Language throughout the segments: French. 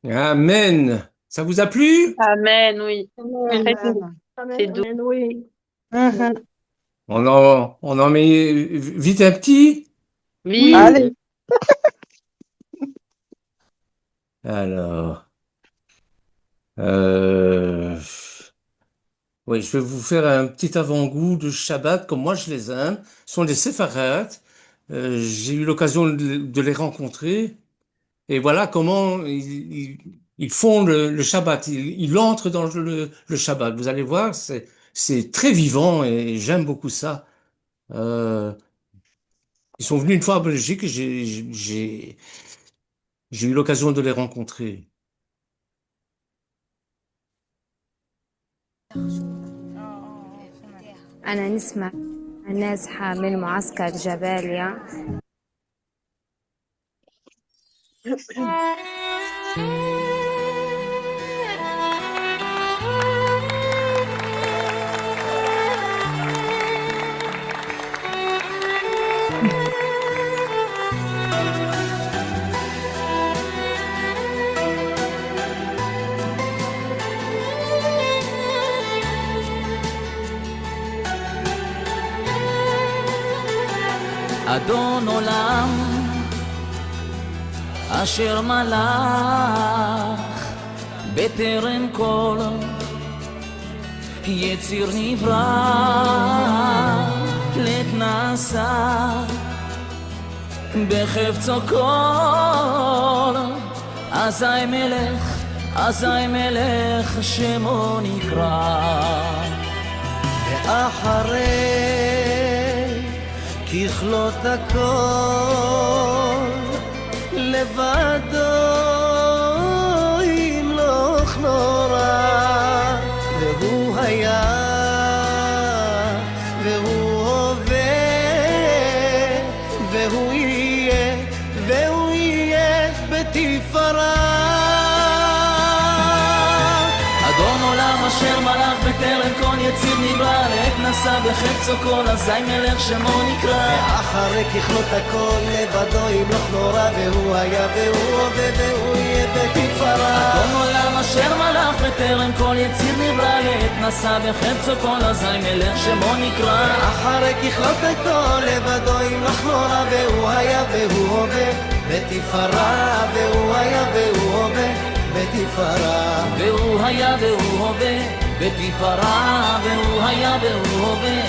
Amen. Ça vous a plu? Amen, oui. Amen. C'est doux. Amen, oui. On en met vite un petit? Oui. Allez. Alors, oui, je vais vous faire un petit avant-goût de Shabbat, comme moi je les aime. Ce sont des séfarades. J'ai eu l'occasion de les rencontrer. Et voilà comment ils font le Shabbat. Ils entrent dans le Shabbat. Vous allez voir, c'est très vivant et j'aime beaucoup ça. Ils sont venus une fois en Belgique et j'ai eu l'occasion de les rencontrer. أنا نسمع نازحة من معسكر جباليا. אדון עולם אשר מלך בטרם כל יציר נברא להתנסה בחפצו כל אזי מלך שמו נקרא אחרי ככלות הכל לבדו ימלוך נורא והוא היה והוא הווה והוא יהיה בתפארה אדון עולם אשר מלך בטרם כל יציר נברא לעת נשא בחפצו כל אזי מלך שמו נקרא ואחרי ככלות הכל לבדו ימלוך נורא והוא היה והוא הווה והוא יהיה בתפארה אדון עולם אשר מלך בטרם כל יציר נברא לעת נשא בחפצו כל אזי מלך שמו נקרא אחרי ככלות הכל לבדו ימלוך נורא והוא היה והוא הווה בתפארה והוא היה והוא הווה בתפארה והוא היה והוא הווה בתפארה והוא היה והוא הווה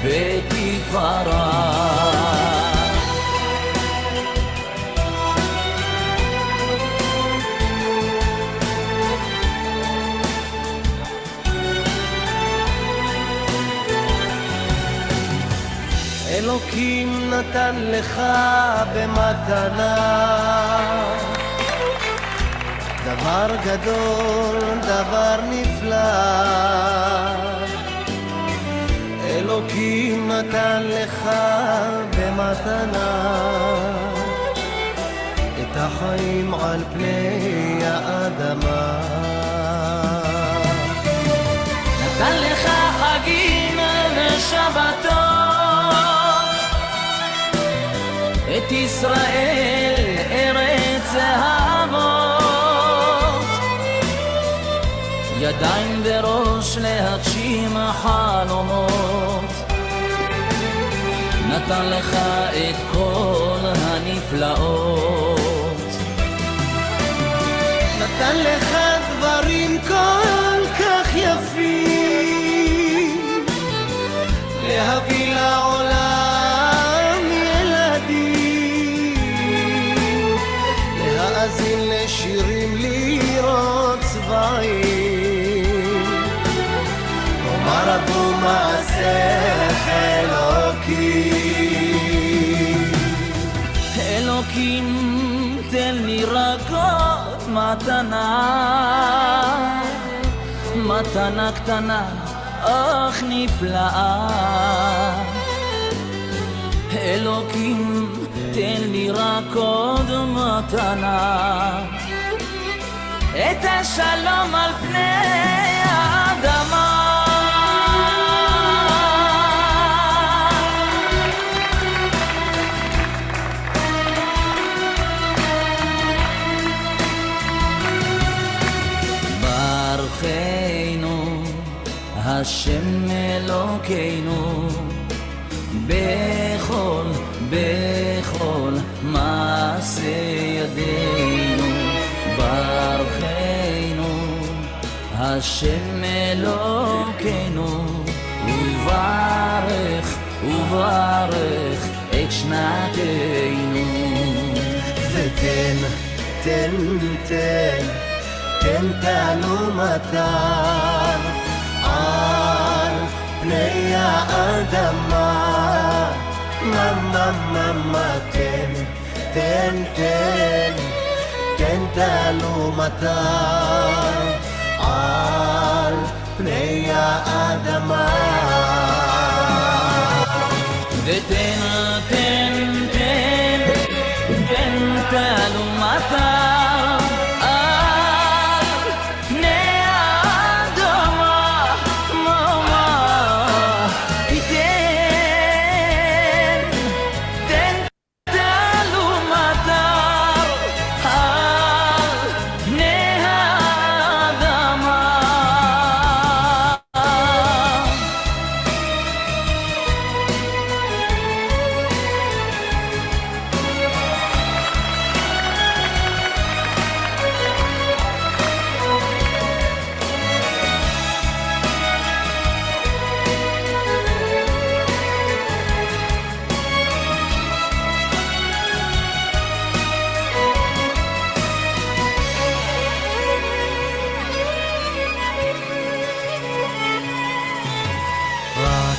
בתפארה אלוקים נתן לך במתנה דבר גדול, דבר נפלא אלוקים נתן לך במתנה את החיים על פני האדמה נתן לך חגים ושבתות את ישראל ארץ האבות ידיים וראש להגשים חלומות נתן לך את כל הנפלאות נתן לך דברים כל כך יפים להביא לעולם ילדים להאזין לשירים לראות צבעים אומר רבו מעשך אלוקים אלוקים תן לי רגות מתנה מתנה קטנה אך נפלאה אלוקים תן לי רק עוד מתנה את השלום על פני האדמה ברכנו השם אלוקינו בכל מעשה ידינו ברכנו השם אלוקינו וברך את שנתנו ותן תעלומתם על פני האדמה תן תעלומתם על פני האדמה ותן תעלומתם על פני האדמה תן תעלומתם על פני האדמה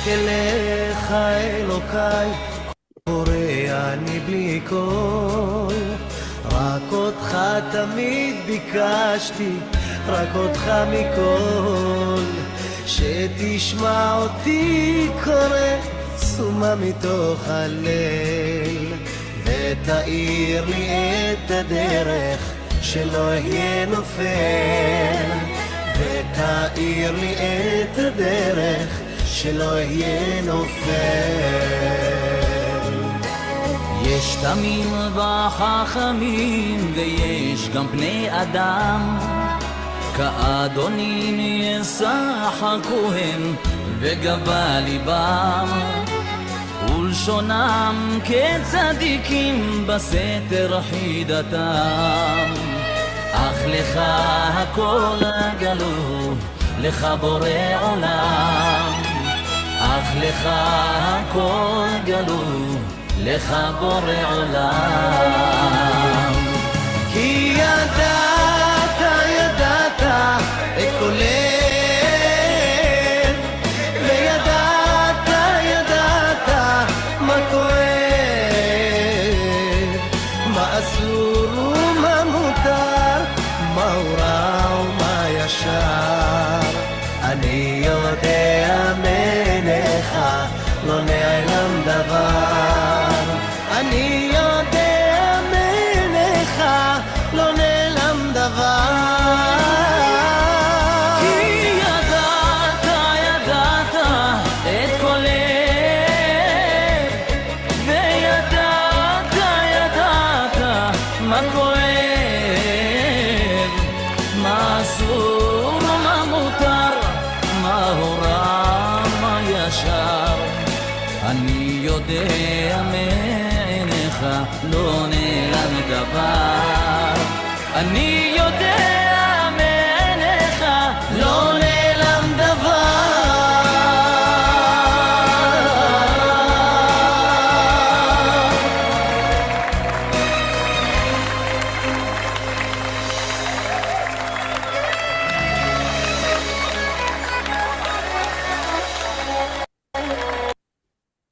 אליך אלוקיי, קורא אני בלי קול, רק אותך תמיד ביקשתי, רק אותך מכל, שתשמע אותי קורא סומה מתוך הליל, ותאיר לי את הדרך שלא אהיה נופל, ותאיר לי את הדרך שלא אהיה נופל. יש תמים וחכמים ויש גם בני אדם, כאדונים יסח הכהן וגבה ליבם, ולשונם כצדיקים בסתר חידתם, אך לך הכל גלו, לך בורא עולם, אך לך הכל גלו, לך בורא עולם. כי ידעת, ידעת את קולך, וידעת, ידעת מה כואב, מה אסור ומה מותר, מה הוא רע ומה ישר. אני יודע מעיניך לא נעלם דבר, אני יודע מעיניך לא נעלם דבר. כי ידעת, ידעת את קולך, וידעת, ידעת מה כואב, מה אסור ומה מותר, מה הוא רע מה ישר. אני יודע מעיניך לא נעלם דבר, אני יודע מעיניך לא נעלם דבר.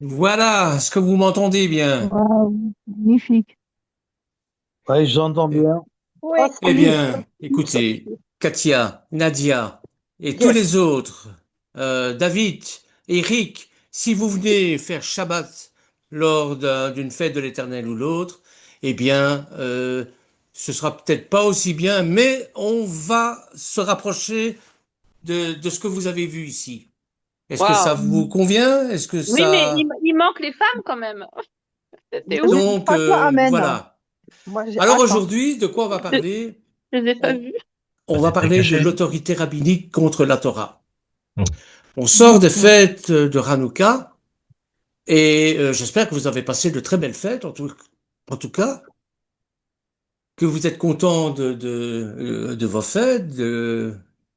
Voilà, est-ce que vous m'entendez bien? Waouh, magnifique. Oui, j'entends bien. Eh bien, écoutez, Katia, Nadia et tous les autres, David, Eric, si vous venez faire Shabbat lors d'une fête de l'Éternel ou l'autre, eh bien, ce sera peut-être pas aussi bien, mais on va se rapprocher de ce que vous avez vu ici. Est-ce que ça vous convient? Est-ce que Oui, mais il manque les femmes quand même. C'était où? Donc, Amen. voilà. Moi, Alors aujourd'hui, de quoi on va parler? Je les ai pas vus. On va parler de l'autorité rabbinique contre la Torah. On sort des fêtes de Hanouka et j'espère que vous avez passé de très belles fêtes, en tout cas, que vous êtes contents de vos fêtes,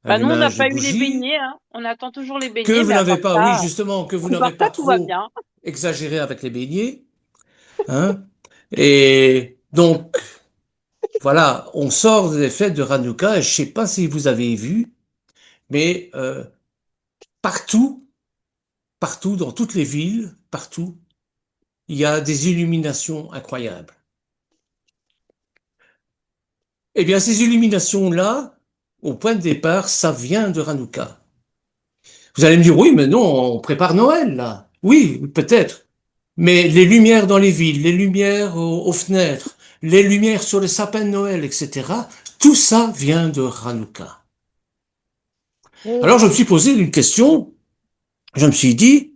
Bah, nous, on n'a allumage pas de eu les bougies, beignets, hein. On attend toujours les beignets. que vous mais à n'avez part pas, oui, ça, justement, que vous à part n'avez pas ça, tout va trop bien. exagéré avec les beignets, hein. Et donc, voilà, on sort des fêtes de Hanouka et je sais pas si vous avez vu, mais partout, dans toutes les villes, partout, il y a des illuminations incroyables. Eh bien, ces illuminations-là, au point de départ, ça vient de Hanouka. Vous allez me dire, oui, mais non, on prépare Noël, là. Oui, peut-être. Mais les lumières dans les villes, les lumières aux fenêtres, les lumières sur les sapins de Noël, etc., tout ça vient de Hanouka. Alors, je me suis posé une question. Je me suis dit,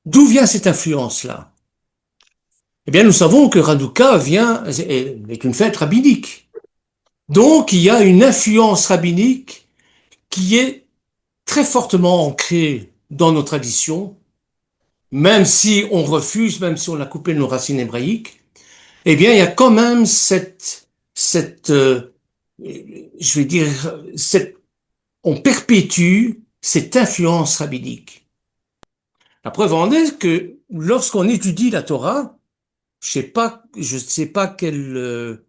d'où vient cette influence-là? Eh bien, nous savons que Hanouka est une fête rabbinique. Donc, il y a une influence rabbinique qui est très fortement ancrée dans nos traditions, même si on refuse, même si on a coupé nos racines hébraïques, eh bien, il y a quand même on perpétue cette influence rabbinique. La preuve en est que lorsqu'on étudie la Torah, je ne sais pas quelle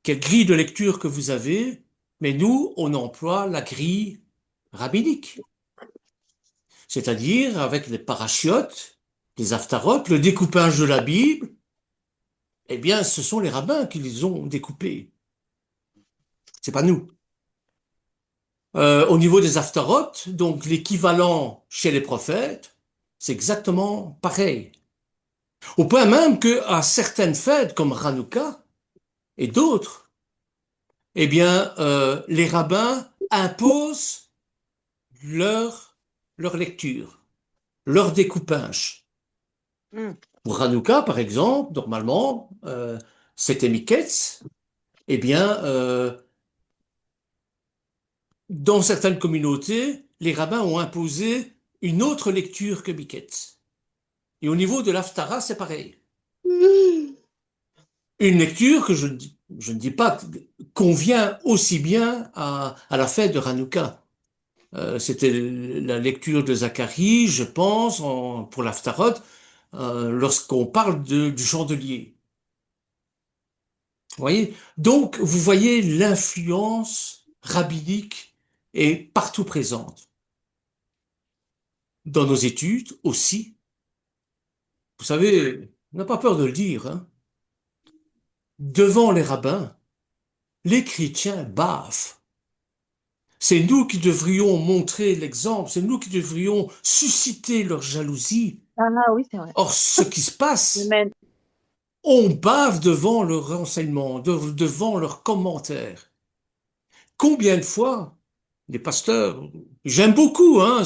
grille de lecture que vous avez, mais nous, on emploie la grille rabbinique. c'est-à-dire avec les parachiotes, les haftarot, le découpage de la Bible, eh bien, ce sont les rabbins qui les ont découpés. C'est pas nous. Au niveau des haftarot, donc l'équivalent chez les prophètes, c'est exactement pareil. Au point même qu'à certaines fêtes comme Hanouka et d'autres, eh bien, les rabbins imposent leur lecture, leur découpage. Pour Hanouka, par exemple, normalement, c'était Miketz. Eh bien, dans certaines communautés, les rabbins ont imposé une autre lecture que Miketz. Et au niveau de l'Haftara, c'est pareil. Une lecture que je ne dis pas convient aussi bien à la fête de Hanouka. C'était la lecture de Zacharie, je pense, pour l'Haftarot, lorsqu'on parle du chandelier. Vous voyez? Donc, vous voyez l'influence rabbinique est partout présente. Dans nos études aussi. Vous savez, on n'a pas peur de le dire, hein. Devant les rabbins, les chrétiens bavent. C'est nous qui devrions montrer l'exemple, c'est nous qui devrions susciter leur jalousie. Ah oui, c'est vrai. Or, ce qui se passe, Amen. on bave devant leurs renseignements, devant leurs commentaires. Combien de fois les pasteurs, j'aime beaucoup, hein,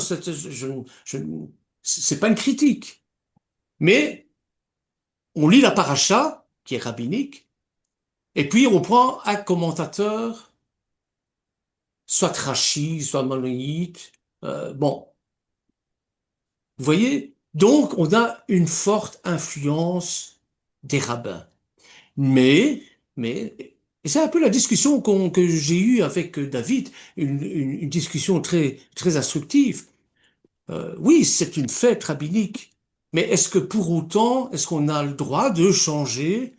c'est pas une critique, mais on lit la paracha, qui est rabbinique, et puis on prend un commentateur, soit Rashi, soit Maronite, bon. Vous voyez? Donc, on a une forte influence des rabbins. Mais, et c'est un peu la discussion que j'ai eue avec David, une discussion très, très instructive. Oui, c'est une fête rabbinique, mais est-ce que pour autant, est-ce qu'on a le droit de changer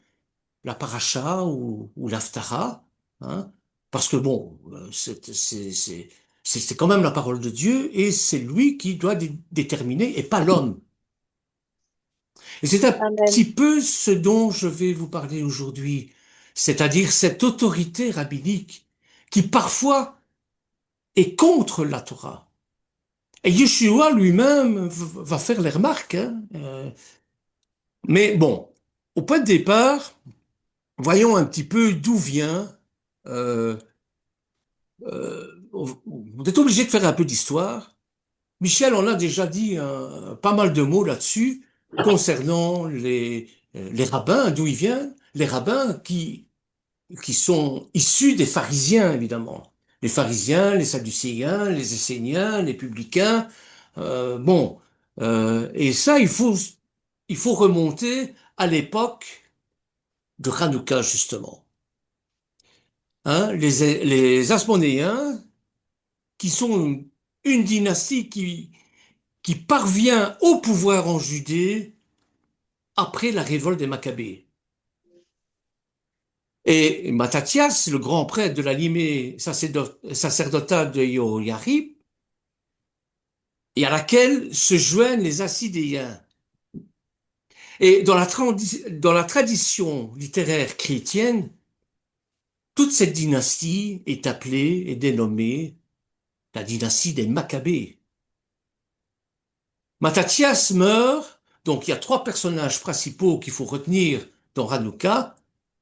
la paracha ou l'haftara, hein? Parce que bon, c'est quand même la parole de Dieu et c'est lui qui doit déterminer et pas l'homme. Et c'est un Amen. petit peu ce dont je vais vous parler aujourd'hui, c'est-à-dire cette autorité rabbinique qui parfois est contre la Torah. Et Yeshua lui-même va faire les remarques, hein. Mais bon, au point de départ, voyons un petit peu d'où vient. On est obligé de faire un peu d'histoire. Michel en a déjà dit pas mal de mots là-dessus concernant les rabbins, d'où ils viennent, les rabbins qui sont issus des pharisiens, évidemment. Les pharisiens, les sadducéens, les esséniens, les publicains. Bon, et ça, il faut remonter à l'époque de Hanouka, justement. Hein, les Asmonéens, qui sont une dynastie qui parvient au pouvoir en Judée après la révolte des Maccabées. Et Mattathias, le grand prêtre de la lignée sacerdotale de Jehoiarib, et à laquelle se joignent les Assidéens. Et dans la tradition littéraire chrétienne, toute cette dynastie est appelée et dénommée la dynastie des Maccabées. Mattathias meurt, donc il y a trois personnages principaux qu'il faut retenir dans Hanouka.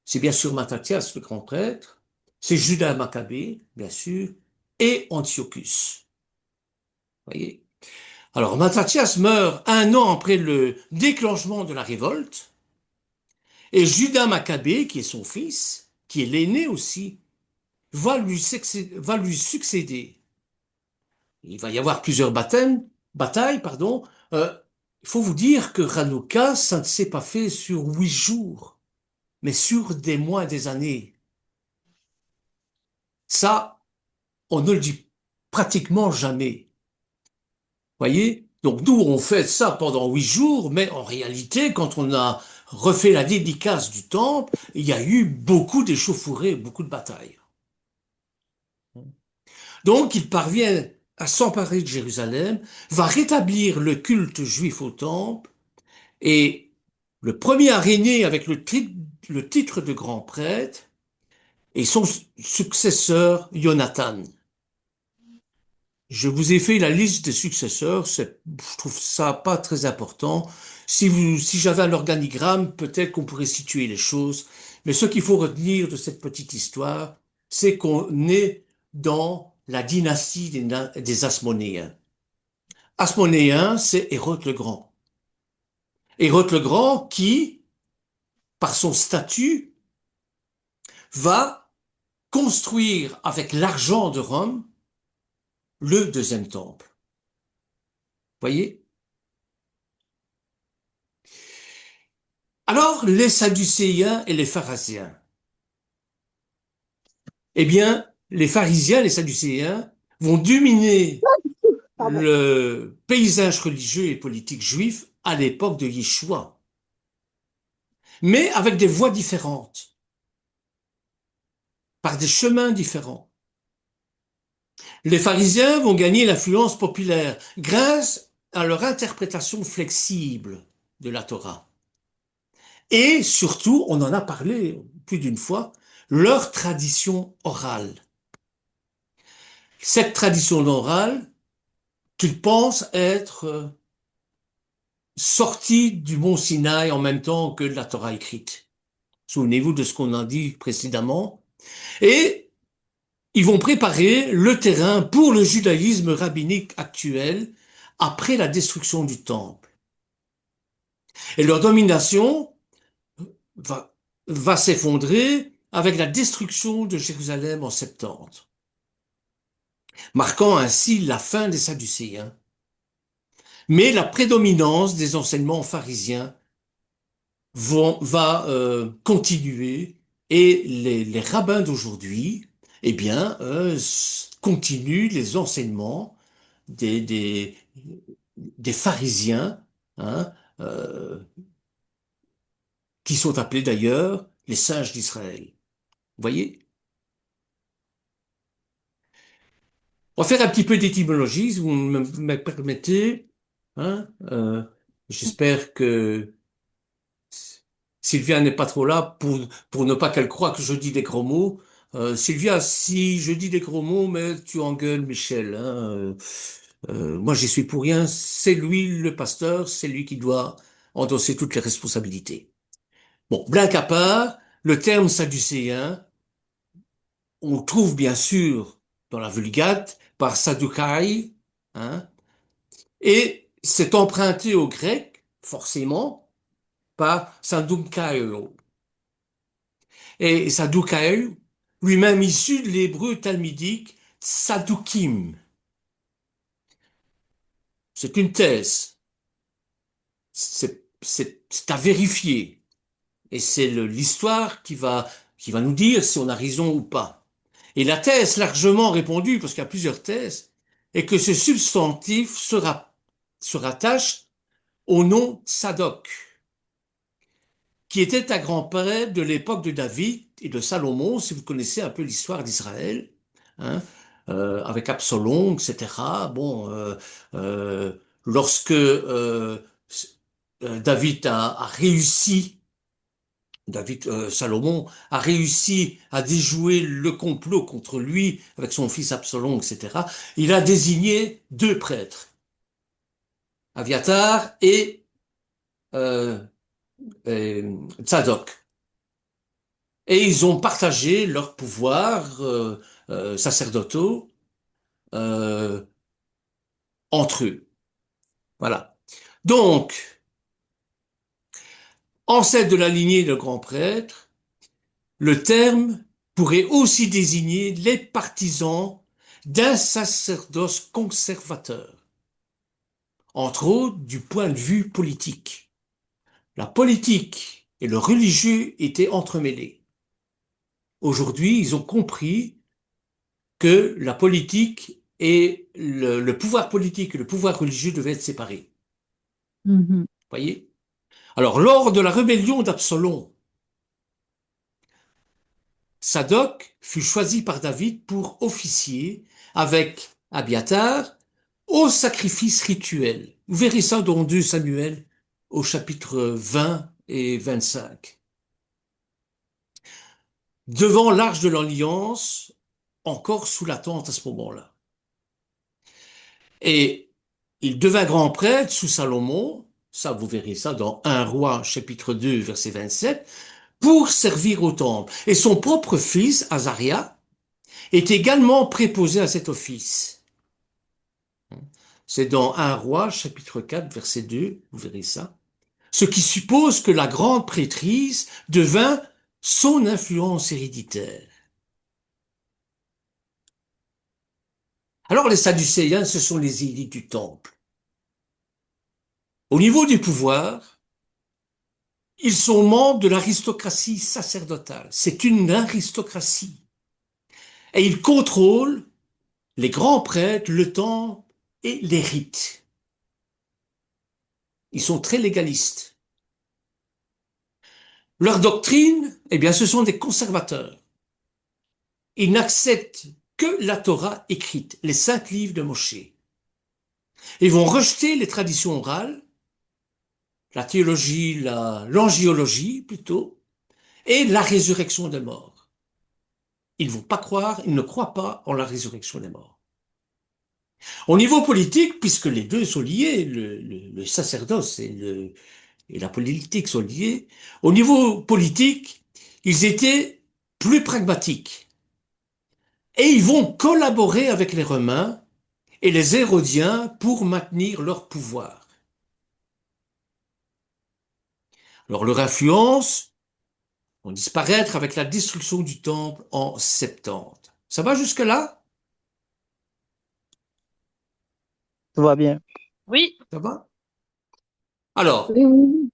C'est bien sûr Mattathias, le grand prêtre, c'est Judas Maccabée, bien sûr, et Antiochus. Vous voyez? Alors Mattathias meurt un an après le déclenchement de la révolte, et Judas Maccabée, qui est son fils, qui est l'aîné aussi, va lui succéder. Il va y avoir plusieurs batailles, pardon. Il faut vous dire que Hanouka, ça ne s'est pas fait sur 8 jours, mais sur des mois et des années. Ça, on ne le dit pratiquement jamais. Voyez? Donc nous, on fait ça pendant 8 jours, mais en réalité, quand on a refait la dédicace du temple, il y a eu beaucoup d'échauffourées, beaucoup de batailles. Donc il parvient à s'emparer de Jérusalem, va rétablir le culte juif au temple, et le premier à régner avec le titre de grand prêtre est son successeur Jonathan. Je vous ai fait la liste des successeurs, je trouve ça pas très important. Si j'avais un organigramme, peut-être qu'on pourrait situer les choses. Mais ce qu'il faut retenir de cette petite histoire, c'est qu'on est dans la dynastie des Asmonéens. Asmonéen, c'est Hérode le Grand. Hérode le Grand qui, par son statut, va construire avec l'argent de Rome le deuxième temple. Voyez? Alors, les Sadducéens et les Pharisiens. Eh bien, les pharisiens, les Sadducéens vont dominer le paysage religieux et politique juif à l'époque de Yeshua, mais avec des voies différentes, par des chemins différents. Les pharisiens vont gagner l'influence populaire grâce à leur interprétation flexible de la Torah. Et surtout, on en a parlé plus d'une fois, leur tradition orale. Cette tradition orale qu'ils pensent être sortie du mont Sinaï en même temps que la Torah écrite. Souvenez-vous de ce qu'on a dit précédemment. Et ils vont préparer le terrain pour le judaïsme rabbinique actuel après la destruction du temple. Et leur domination va s'effondrer avec la destruction de Jérusalem en 70, marquant ainsi la fin des Sadducéens. Mais la prédominance des enseignements pharisiens va continuer, et les rabbins d'aujourd'hui, eh bien, continuent les enseignements des pharisiens, hein, qui sont appelés d'ailleurs les sages d'Israël. Vous voyez? On va faire un petit peu d'étymologie, si vous me permettez. Hein, j'espère que Sylvia n'est pas trop là pour ne pas qu'elle croie que je dis des gros mots. Sylvia, si je dis des gros mots, mais tu engueules Michel. Hein, moi, j'y suis pour rien. C'est lui le pasteur, c'est lui qui doit endosser toutes les responsabilités. Bon, blague à part, le terme sadducéen, on le trouve bien sûr dans la Vulgate par Saddukai, hein, et c'est emprunté au grec, forcément, par Saddukaio. Et Saddukaio, lui-même issu de l'hébreu talmudique Saddukim. C'est une thèse. C'est à vérifier. Et c'est l'histoire qui va nous dire si on a raison ou pas. Et la thèse largement répandue, parce qu'il y a plusieurs thèses, est que ce substantif se rattache au nom Tsadok, qui était un grand-père de l'époque de David et de Salomon, si vous connaissez un peu l'histoire d'Israël, hein, avec Absalom, etc. Bon, lorsque Salomon a réussi à déjouer le complot contre lui avec son fils Absalom, etc., il a désigné deux prêtres, Aviatar et Tzadok. Et ils ont partagé leurs pouvoirs sacerdotaux entre eux. Voilà. Donc, ancêtre de la lignée de grands prêtres, le terme pourrait aussi désigner les partisans d'un sacerdoce conservateur, entre autres du point de vue politique. La politique et le religieux étaient entremêlés. Aujourd'hui, ils ont compris que la politique et le pouvoir politique et le pouvoir religieux devaient être séparés. Voyez? Alors, lors de la rébellion d'Absalom, Sadok fut choisi par David pour officier avec Abiatar, au sacrifice rituel. Vous verrez ça dans 2 Samuel, au chapitre 20 et 25. Devant l'arche de l'Alliance, encore sous la tente à ce moment-là. Et il devint grand prêtre sous Salomon, ça vous verrez ça dans 1 Roi chapitre 2 verset 27, pour servir au temple. Et son propre fils, Azaria, est également préposé à cet office. C'est dans 1 Roi chapitre 4 verset 2, vous verrez ça. Ce qui suppose que la grande prêtrise devint son influence héréditaire. Alors les Sadducéens, ce sont les élites du temple. Au niveau du pouvoir, ils sont membres de l'aristocratie sacerdotale. C'est une aristocratie. Et ils contrôlent les grands prêtres, le temple et les rites. Ils sont très légalistes. Leur doctrine, eh bien, ce sont des conservateurs. Ils n'acceptent que la Torah écrite, les 5 livres de Moshe. Ils vont rejeter les traditions orales, la théologie, l'angiologie plutôt, et la résurrection des morts. Ils ne croient pas en la résurrection des morts. Au niveau politique, puisque les deux sont liés, le sacerdoce et la politique sont liés, au niveau politique, ils étaient plus pragmatiques. Et ils vont collaborer avec les Romains et les Hérodiens pour maintenir leur pouvoir. Alors leur influence vont disparaître avec la destruction du temple en 70. Ça va jusque-là? Tout va bien. Oui, Ça va? Alors, Oui, oui.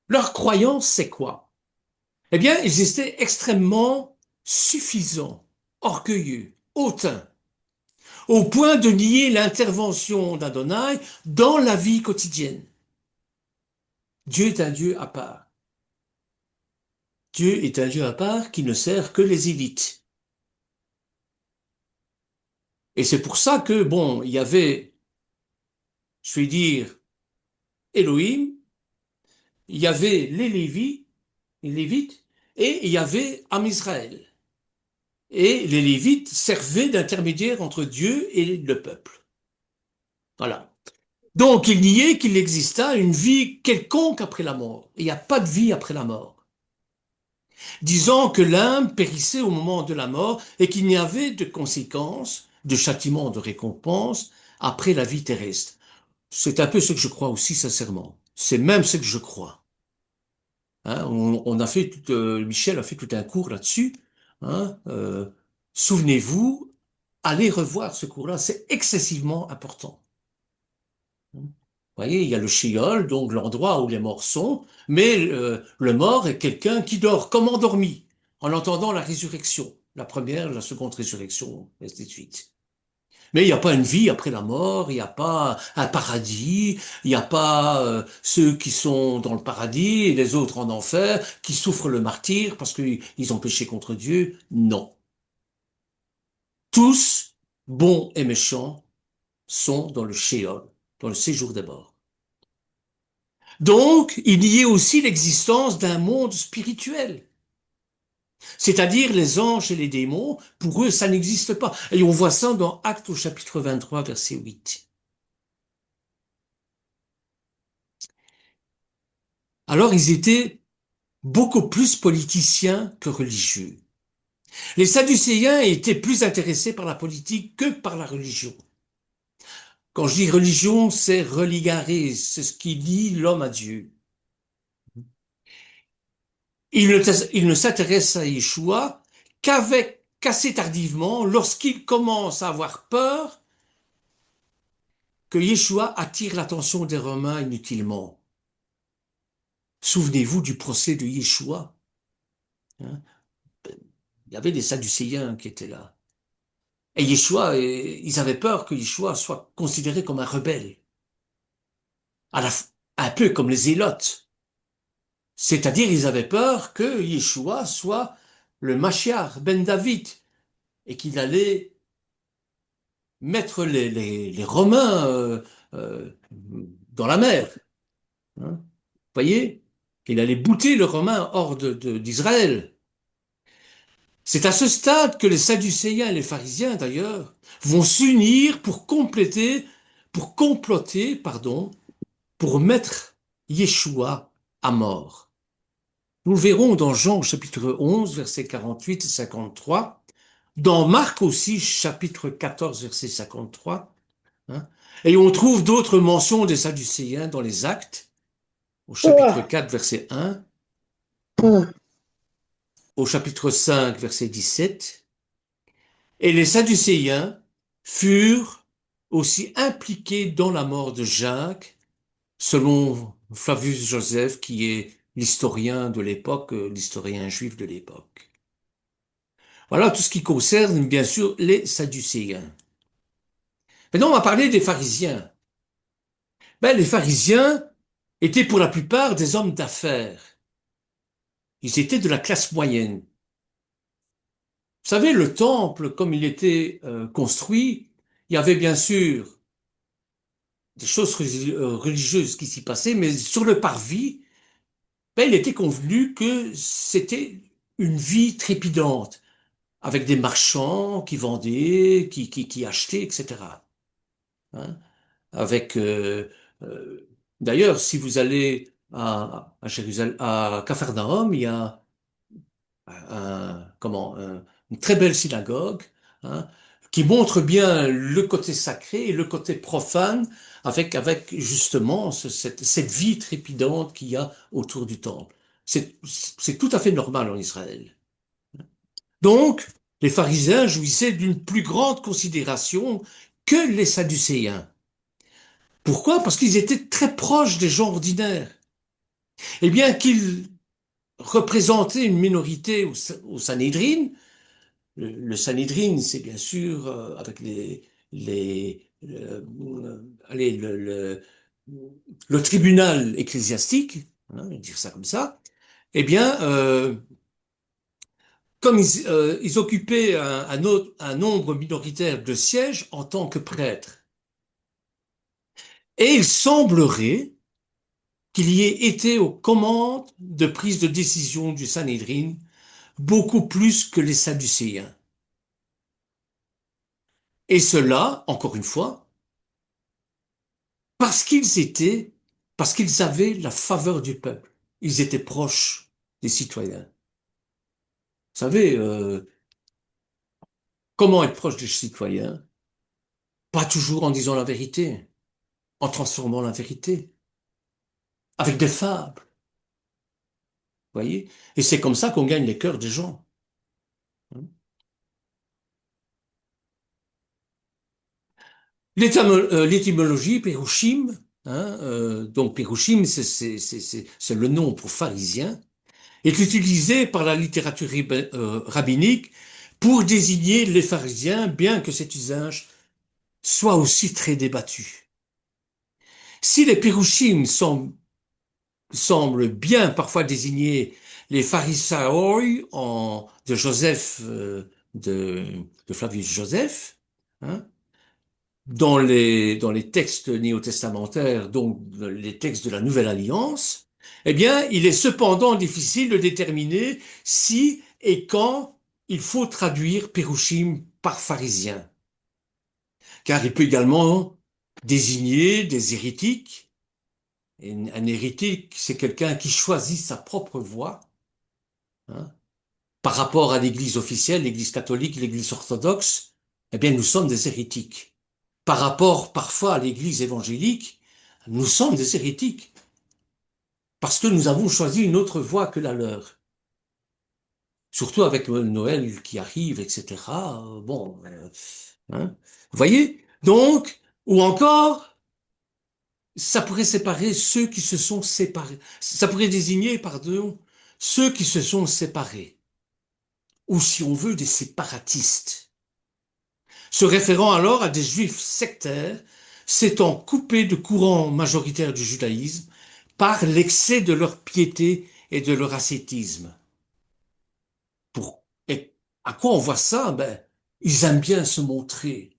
leur croyance, c'est quoi? Eh bien, ils étaient extrêmement suffisants, orgueilleux, hautains, au point de nier l'intervention d'Adonai dans la vie quotidienne. Dieu est un Dieu à part. Dieu est un Dieu à part qui ne sert que les élites. Et c'est pour ça que, bon, il y avait, je vais dire, Elohim, il y avait les Lévites, et il y avait Am Israël. Et les Lévites servaient d'intermédiaires entre Dieu et le peuple. Voilà. Donc, il niait qu'il exista une vie quelconque après la mort. Il n'y a pas de vie après la mort. Disant que l'âme périssait au moment de la mort et qu'il n'y avait de conséquences, de châtiment, de récompense après la vie terrestre. C'est un peu ce que je crois aussi sincèrement. C'est même ce que je crois. Hein, on a fait Michel a fait tout un cours là-dessus. Hein, souvenez-vous, allez revoir ce cours-là, c'est excessivement important. Vous voyez, il y a le Sheol, donc l'endroit où les morts sont, mais le mort est quelqu'un qui dort comme endormi, en entendant la résurrection, la première, la seconde résurrection, et ainsi de suite. Mais il n'y a pas une vie après la mort, il n'y a pas un paradis, il n'y a pas ceux qui sont dans le paradis et les autres en enfer, qui souffrent le martyre parce qu'ils ont péché contre Dieu. Non. Tous, bons et méchants, sont dans le Sheol, dans le séjour des morts. Donc, il y a aussi l'existence d'un monde spirituel. C'est-à-dire les anges et les démons, pour eux, ça n'existe pas. Et on voit ça dans Actes au chapitre 23, verset 8. Alors, ils étaient beaucoup plus politiciens que religieux. Les Sadducéens étaient plus intéressés par la politique que par la religion. Quand je dis religion, c'est religaré, c'est ce qui lie l'homme à Dieu. Il ne s'intéresse à Yeshua qu'assez tardivement, lorsqu'il commence à avoir peur que Yeshua attire l'attention des Romains inutilement. Souvenez-vous du procès de Yeshua. Hein? Il y avait des Sadducéens qui étaient là. Et Yeshua, ils avaient peur que Yeshua soit considéré comme un rebelle. Un peu comme les Zélotes. C'est-à-dire, ils avaient peur que Yeshua soit le Mashiach, Ben David, et qu'il allait mettre les Romains dans la mer. Hein. Vous voyez? Il allait bouter les Romains hors d'Israël. C'est à ce stade que les Sadducéens et les pharisiens, d'ailleurs, vont s'unir pour comploter, pardon, pour mettre Yeshua à mort. Nous le verrons dans Jean chapitre 11, versets 48 et 53, dans Marc aussi, chapitre 14, verset 53, hein, et on trouve d'autres mentions des Sadducéens dans les Actes, au chapitre 4, verset 1, au chapitre 5, verset 17, et les Sadducéens furent aussi impliqués dans la mort de Jacques, selon Flavius Joseph, qui est l'historien de l'époque, l'historien juif de l'époque. Voilà tout ce qui concerne, bien sûr, les Sadducéens. Maintenant, on va parler des pharisiens. Les pharisiens étaient pour la plupart des hommes d'affaires. Ils étaient de la classe moyenne. Vous savez, le temple, comme il était construit, il y avait bien sûr des choses religieuses qui s'y passaient, mais sur le parvis, il était convenu que c'était une vie trépidante, avec des marchands qui vendaient, qui achetaient, etc. Hein, avec, d'ailleurs, si vous allez à Jérusalem, à Capharnaüm, il y a une très belle synagogue, hein, qui montre bien le côté sacré et le côté profane, avec justement cette vie trépidante qu'il y a autour du temple. C'est tout à fait normal en Israël. Donc, les pharisiens jouissaient d'une plus grande considération que les sadducéens. Pourquoi? Parce qu'ils étaient très proches des gens ordinaires. Et bien qu'ils représentaient une minorité au Sanhédrin, le Sanhédrin, c'est bien sûr avec allez, le tribunal ecclésiastique, hein, on va dire ça comme ça, eh bien, comme ils occupaient un nombre minoritaire de sièges en tant que prêtres. Et il semblerait qu'il y ait été aux commandes de prise de décision du Sanhédrin beaucoup plus que les Sadducéens. Et cela, encore une fois, parce qu'ils avaient la faveur du peuple. Ils étaient proches des citoyens. Vous savez, comment être proche des citoyens? Pas toujours en disant la vérité, en transformant la vérité, avec des fables, voyez? Et c'est comme ça qu'on gagne les cœurs des gens. L'étymologie, Pérouchim, hein, donc Pérouchim, c'est le nom pour pharisien, est utilisé par la littérature rabbinique pour désigner les pharisiens, bien que cet usage soit aussi très débattu. Si les Pérouchim semblent bien parfois désigner les pharisaoi de Joseph, de Flavius Joseph, hein, dans les textes néo-testamentaires, donc les textes de la Nouvelle Alliance, eh bien, il est cependant difficile de déterminer si et quand il faut traduire Pérouchim par pharisien. Car il peut également désigner des hérétiques. Et un hérétique, c'est quelqu'un qui choisit sa propre voie, hein. Par rapport à l'Église officielle, l'Église catholique, l'Église orthodoxe, eh bien, nous sommes des hérétiques. Par rapport parfois à l'Église évangélique, nous sommes des hérétiques, parce que nous avons choisi une autre voie que la leur. Surtout avec Noël qui arrive, etc. Hein, vous voyez? Donc, ou encore, ça pourrait séparer ceux qui se sont séparés. Ça pourrait désigner, pardon, ceux qui se sont séparés. Ou si on veut, des séparatistes. Se référant alors à des juifs sectaires s'étant coupés de courants majoritaires du judaïsme par l'excès de leur piété et de leur ascétisme. Et à quoi on voit ça? Ils aiment bien se montrer.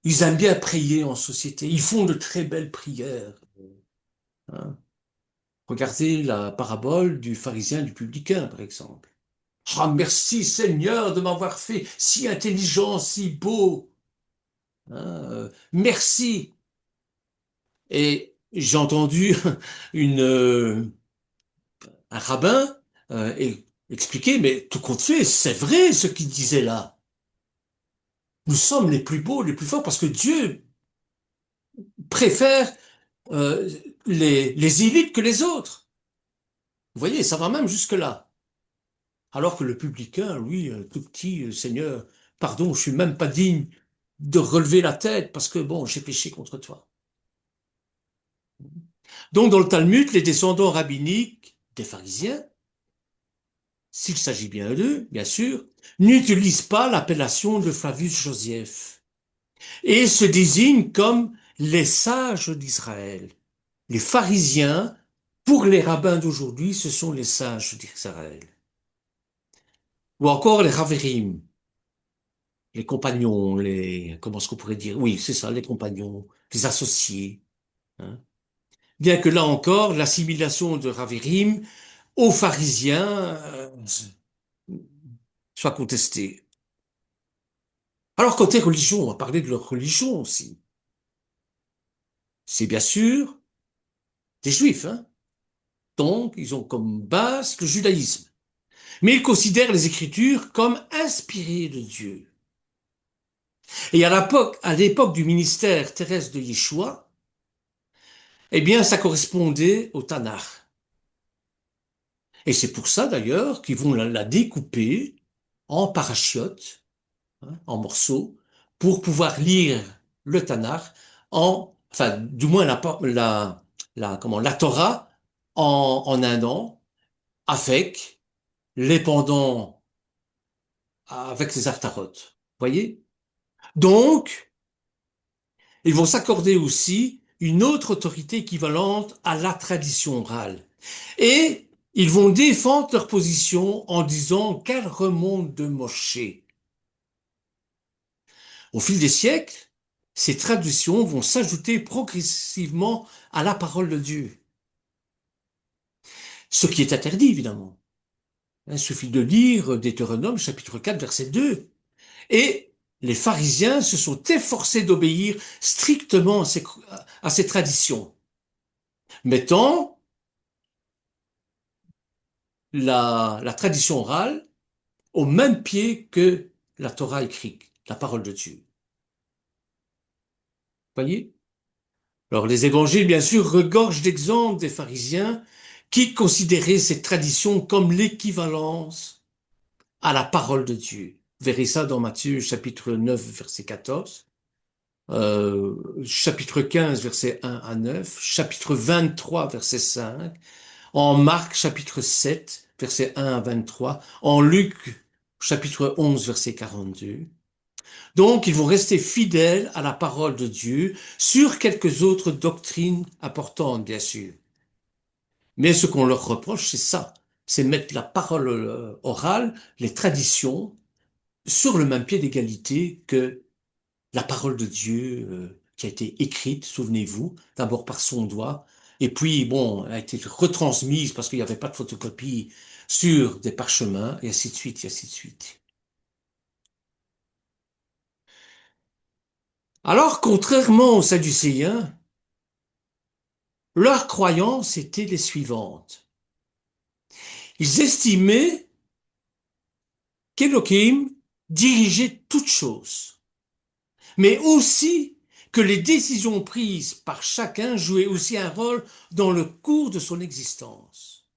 Ils aiment bien prier en société. Ils font de très belles prières. Hein. Regardez la parabole du pharisien et du publicain, par exemple. Ah, merci Seigneur de m'avoir fait si intelligent, si beau. Hein, merci. Et j'ai entendu une, un rabbin expliquer, mais tout compte fait, c'est vrai ce qu'il disait là. Nous sommes les plus beaux, les plus forts, parce que Dieu préfère euh, les élites que les autres. Vous voyez, ça va même jusque-là. Alors que le publicain, lui, tout petit, Seigneur, pardon, je suis même pas digne de relever la tête parce que, bon, j'ai péché contre toi. Donc, dans le Talmud, les descendants rabbiniques des pharisiens, s'il s'agit bien d'eux, bien sûr, n'utilisent pas l'appellation de Flavius Joseph et se désignent comme les sages d'Israël. Les pharisiens, pour les rabbins d'aujourd'hui, ce sont les sages d'Israël. Ou encore les Haverim, les compagnons, comment est-ce qu'on pourrait dire? Oui, c'est ça, les compagnons, les associés. Hein. Bien que là encore, l'assimilation de Haverim aux pharisiens soit contestée. Alors, côté religion, on va parler de leur religion aussi. C'est bien sûr des juifs, hein. Donc, ils ont comme base le judaïsme. Mais ils considèrent les Écritures comme inspirées de Dieu. Et à l'époque du ministère terrestre de Yeshua, eh bien, ça correspondait au Tanakh. Et c'est pour ça, d'ailleurs, qu'ils vont la découper en parachiotes, hein, en morceaux, pour pouvoir lire le Tanakh enfin, du moins la Torah en un an, avec les pendants, avec les Haftarot. Voyez? Donc, ils vont s'accorder aussi une autre autorité équivalente à la tradition orale. Et ils vont défendre leur position en disant qu'elle remonte de Moshe. Au fil des siècles, ces traditions vont s'ajouter progressivement à la parole de Dieu. Ce qui est interdit, évidemment. Il suffit de lire Deutéronome chapitre 4 verset 2. Et les pharisiens se sont efforcés d'obéir strictement à ces traditions, mettant la tradition orale au même pied que la Torah écrite, la parole de Dieu. Voyez? Alors les évangiles, bien sûr, regorgent d'exemples des pharisiens qui considéraient cette tradition comme l'équivalence à la parole de Dieu. Vous verrez ça dans Matthieu chapitre 9, verset 14, chapitre 15, verset 1 à 9, chapitre 23, verset 5, en Marc chapitre 7, verset 1 à 23, en Luc chapitre 11, verset 42. Donc, ils vont rester fidèles à la parole de Dieu sur quelques autres doctrines importantes, bien sûr. Mais ce qu'on leur reproche, c'est ça. C'est mettre la parole orale, les traditions, sur le même pied d'égalité que la parole de Dieu qui a été écrite, souvenez-vous, d'abord par son doigt, et puis, bon, elle a été retransmise parce qu'il n'y avait pas de photocopie sur des parchemins, et ainsi de suite, et ainsi de suite. Alors, contrairement aux Sadducéens, leurs croyances étaient les suivantes. Ils estimaient qu'Elohim dirigeait toutes choses, mais aussi que les décisions prises par chacun jouaient aussi un rôle dans le cours de son existence.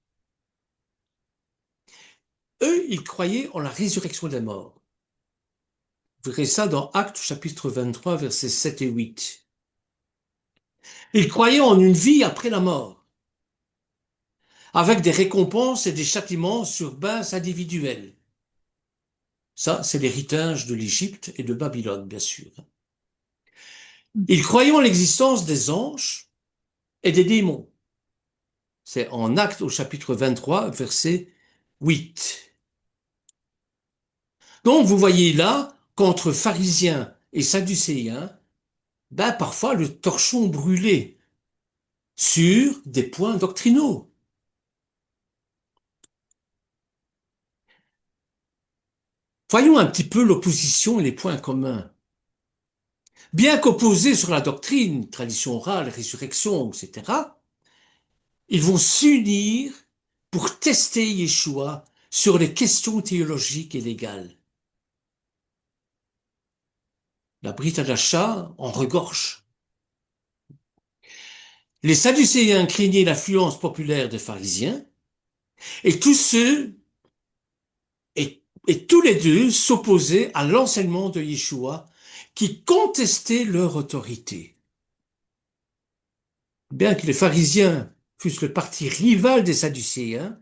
Eux, ils croyaient en la résurrection des morts. Vous verrez ça dans Actes chapitre 23, versets 7 et 8. Ils croyaient en une vie après la mort, avec des récompenses et des châtiments sur base individuelle. Ça, c'est l'héritage de l'Égypte et de Babylone, bien sûr. Ils croyaient en l'existence des anges et des démons. C'est en Actes au chapitre 23, verset 8. Donc, vous voyez là qu'entre pharisiens et sadducéens, ben parfois le torchon brûlé sur des points doctrinaux. Voyons un petit peu l'opposition et les points communs. Bien qu'opposés sur la doctrine, tradition orale, résurrection, etc., ils vont s'unir pour tester Yeshua sur les questions théologiques et légales. La Brit Hadasha en regorge. Les Sadducéens craignaient l'influence populaire des pharisiens, et tous ceux, et tous les deux s'opposaient à l'enseignement de Yeshua, qui contestait leur autorité. Bien que les pharisiens fussent le parti rival des Sadducéens,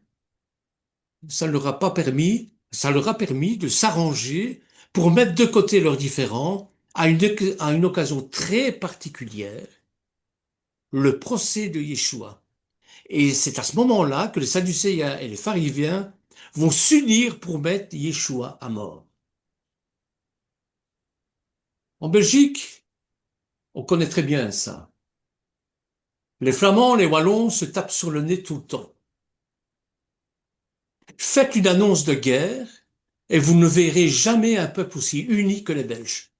ça leur a permis de s'arranger pour mettre de côté leurs différends à une occasion très particulière, le procès de Yeshua. Et c'est à ce moment-là que les Sadducéens et les pharisiens vont s'unir pour mettre Yeshua à mort. En Belgique, on connaît très bien ça. Les Flamands, les Wallons se tapent sur le nez tout le temps. Faites une annonce de guerre et vous ne verrez jamais un peuple aussi uni que les Belges.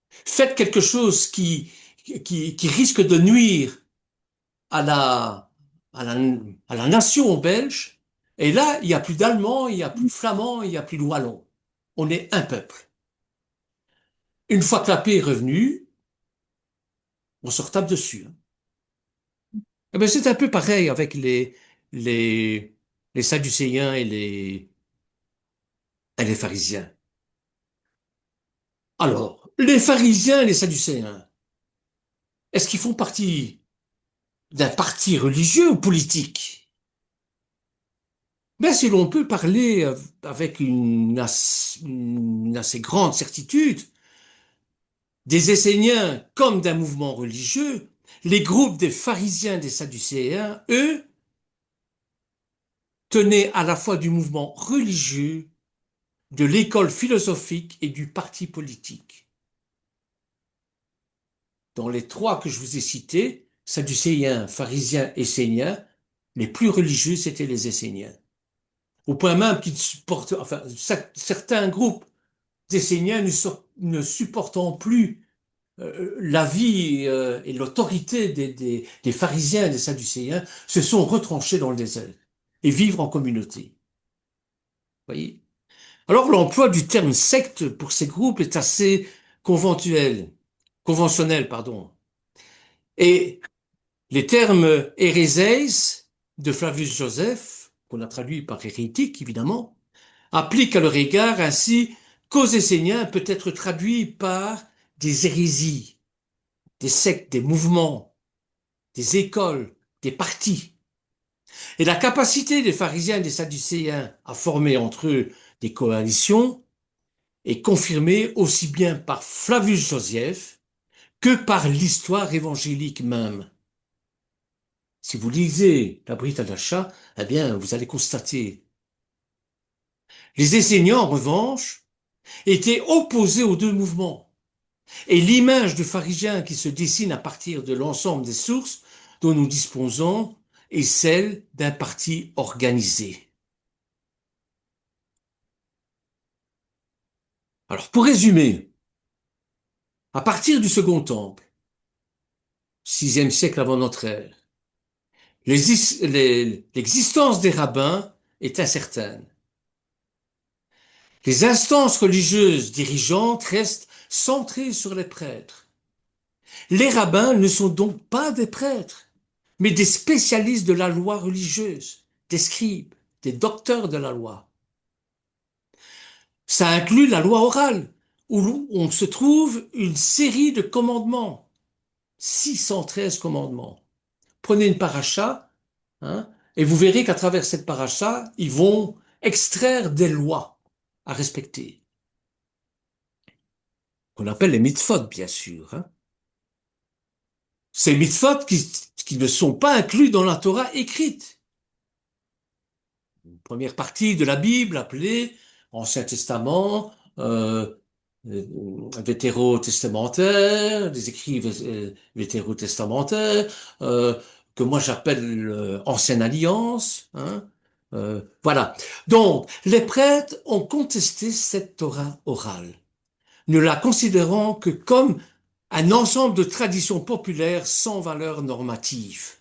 Faites quelque chose qui risque de nuire à la nation belge, et là, il n'y a plus d'Allemands, il n'y a plus de Flamands, il n'y a plus de Wallons. On est un peuple. Une fois que la paix est revenue, on se retape dessus. Eh ben, c'est un peu pareil avec les, les Sadducéens et les pharisiens. Alors, les pharisiens et les Sadducéens, est-ce qu'ils font partie d'un parti religieux ou politique? Ben, si l'on peut parler avec une assez grande certitude, des Esséniens comme d'un mouvement religieux, les groupes des pharisiens et des Sadducéens, eux, tenaient à la fois du mouvement religieux, de l'école philosophique et du parti politique. Dans les trois que je vous ai cités, Sadducéens, pharisiens, Esséniens, les plus religieux, c'étaient les Esséniens. Au point même qu'ils supportent, enfin, certains groupes d'Esséniens ne supportant plus la vie et l'autorité des pharisiens et des Sadducéens, se sont retranchés dans le désert et vivent en communauté. Voyez? Alors l'emploi du terme secte pour ces groupes est assez conventionnel, pardon. Et les termes héréseis de Flavius Joseph, qu'on a traduit par hérétique évidemment, appliquent à leur égard, ainsi qu'aux Esséniens peut être traduit par des hérésies, des sectes, des mouvements, des écoles, des partis. Et la capacité des pharisiens et des sadducéens à former entre eux des coalitions est confirmée aussi bien par Flavius Joseph que par l'histoire évangélique même. Si vous lisez la Brit Hadasha, eh bien, vous allez constater. Les Esséniens, en revanche, étaient opposés aux deux mouvements. Et l'image du pharisien qui se dessine à partir de l'ensemble des sources dont nous disposons est celle d'un parti organisé. Alors, pour résumer, à partir du Second Temple, 6e siècle avant notre ère, l'existence des rabbins est incertaine. Les instances religieuses dirigeantes restent centrées sur les prêtres. Les rabbins ne sont donc pas des prêtres, mais des spécialistes de la loi religieuse, des scribes, des docteurs de la loi. Ça inclut la loi orale, où on se trouve une série de commandements, 613 commandements. Prenez une paracha, et vous verrez qu'à travers cette paracha, ils vont extraire des lois à respecter, qu'on appelle les mitzvot, bien sûr. Ces mitzvot qui ne sont pas inclus dans la Torah écrite. Une première partie de la Bible appelée Ancien Testament, vétérotestamentaires, des écrits vétérotestamentaires, que moi j'appelle Ancienne Alliance. Hein, voilà. Donc, les prêtres ont contesté cette Torah orale, ne la considérant que comme un ensemble de traditions populaires sans valeur normative.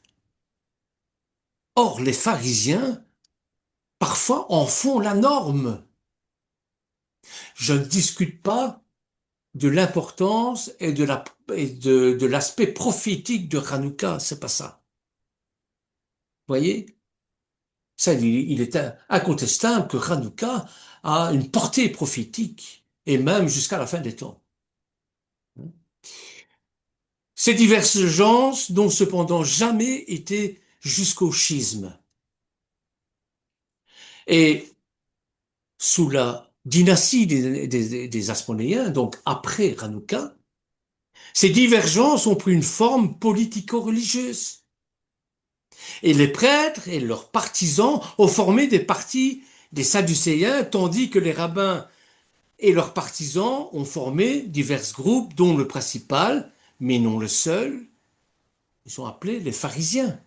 Or, les pharisiens, parfois, en font la norme. Je ne discute pas de l'importance et de l'aspect prophétique de Hanouka, c'est pas ça. Vous voyez? Ça, il est incontestable que Hanouka a une portée prophétique, et même jusqu'à la fin des temps. Ces divergences n'ont cependant jamais été jusqu'au schisme. Et sous la dynastie des Asmonéens, donc après Hanouka, ces divergences ont pris une forme politico-religieuse. Et les prêtres et leurs partisans ont formé des partis des Sadducéens, tandis que les rabbins et leurs partisans ont formé divers groupes, dont le principal, mais non le seul, ils sont appelés les pharisiens.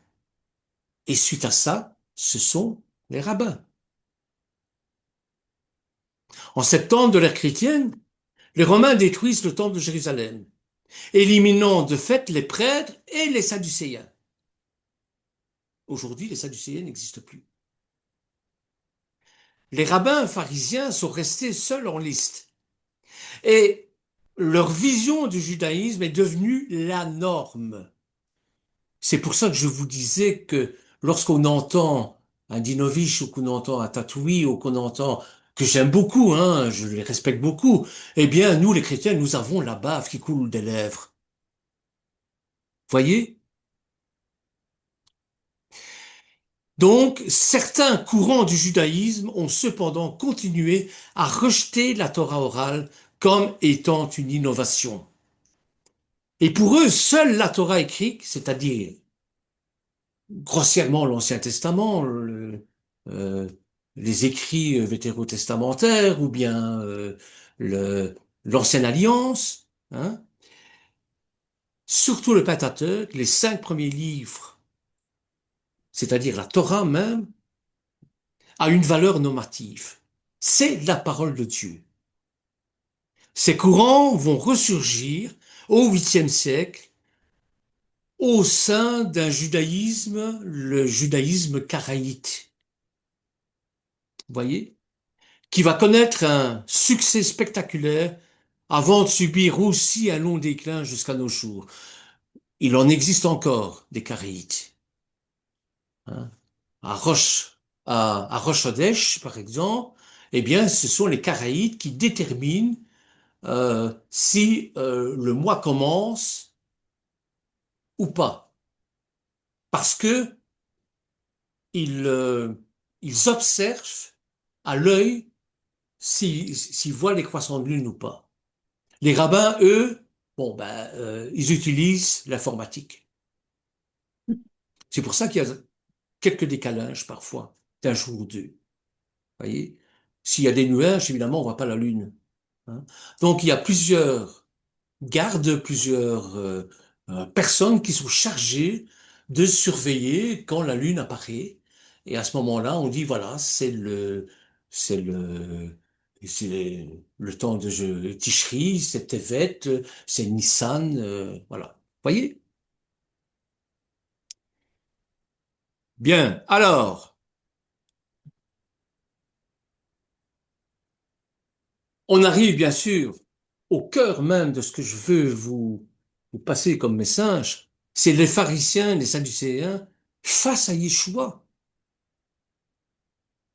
Et suite à ça, ce sont les rabbins. En septembre de l'ère chrétienne, les Romains détruisent le temple de Jérusalem, éliminant de fait les prêtres et les Sadducéens. Aujourd'hui, les Sadducéens n'existent plus. Les rabbins pharisiens sont restés seuls en liste. Et leur vision du judaïsme est devenue la norme. C'est pour ça que je vous disais que lorsqu'on entend un Dinovich ou qu'on entend un Tatoui ou qu'on entend, que j'aime beaucoup, hein, je les respecte beaucoup, eh bien, nous, les chrétiens, nous avons la bave qui coule des lèvres. Voyez? Donc, certains courants du judaïsme ont cependant continué à rejeter la Torah orale comme étant une innovation. Et pour eux, seule la Torah écrite, c'est-à-dire grossièrement l'Ancien Testament, euh, les écrits vétérotestamentaires ou bien l'Ancienne Alliance, hein, surtout le Pentateuque, les 5 premiers livres, c'est-à-dire la Torah même, a une valeur normative. C'est la parole de Dieu. Ces courants vont ressurgir au 8e siècle au sein d'un judaïsme, le judaïsme karaïte. Vous voyez? Qui va connaître un succès spectaculaire avant de subir aussi un long déclin jusqu'à nos jours. Il en existe encore des karaïtes. Hein? À Rosh Hodesh, par exemple, eh bien, ce sont les karaïtes qui déterminent si le mois commence ou pas. Parce que ils observent à l'œil s'ils voient les croissants de lune ou pas. Les rabbins, eux, bon, ben, ils utilisent l'informatique. C'est pour ça qu'il y a quelques décalages parfois, d'un jour ou deux. Voyez? S'il y a des nuages, évidemment, on voit pas la lune. Hein. Donc, il y a plusieurs gardes, plusieurs personnes qui sont chargées de surveiller quand la lune apparaît. Et à ce moment-là, on dit, voilà, c'est le temps de Tishri, c'est Tevet, c'est Nissan, voilà. Voyez? Bien. Alors, on arrive bien sûr au cœur même de ce que je veux vous passer comme message. C'est les pharisiens, les sadducéens face à Yeshua.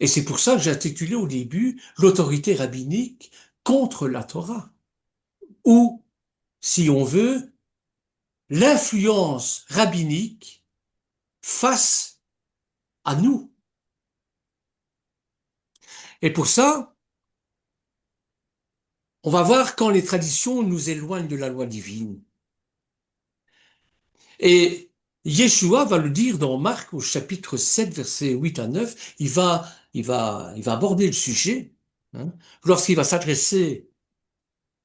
Et c'est pour ça que j'ai intitulé au début l'autorité rabbinique contre la Torah. Ou, si on veut, l'influence rabbinique face à nous. Et pour ça, on va voir quand les traditions nous éloignent de la loi divine. Et Yeshua va le dire dans Marc au chapitre 7, versets 8 à 9. Il va aborder le sujet, hein, lorsqu'il va s'adresser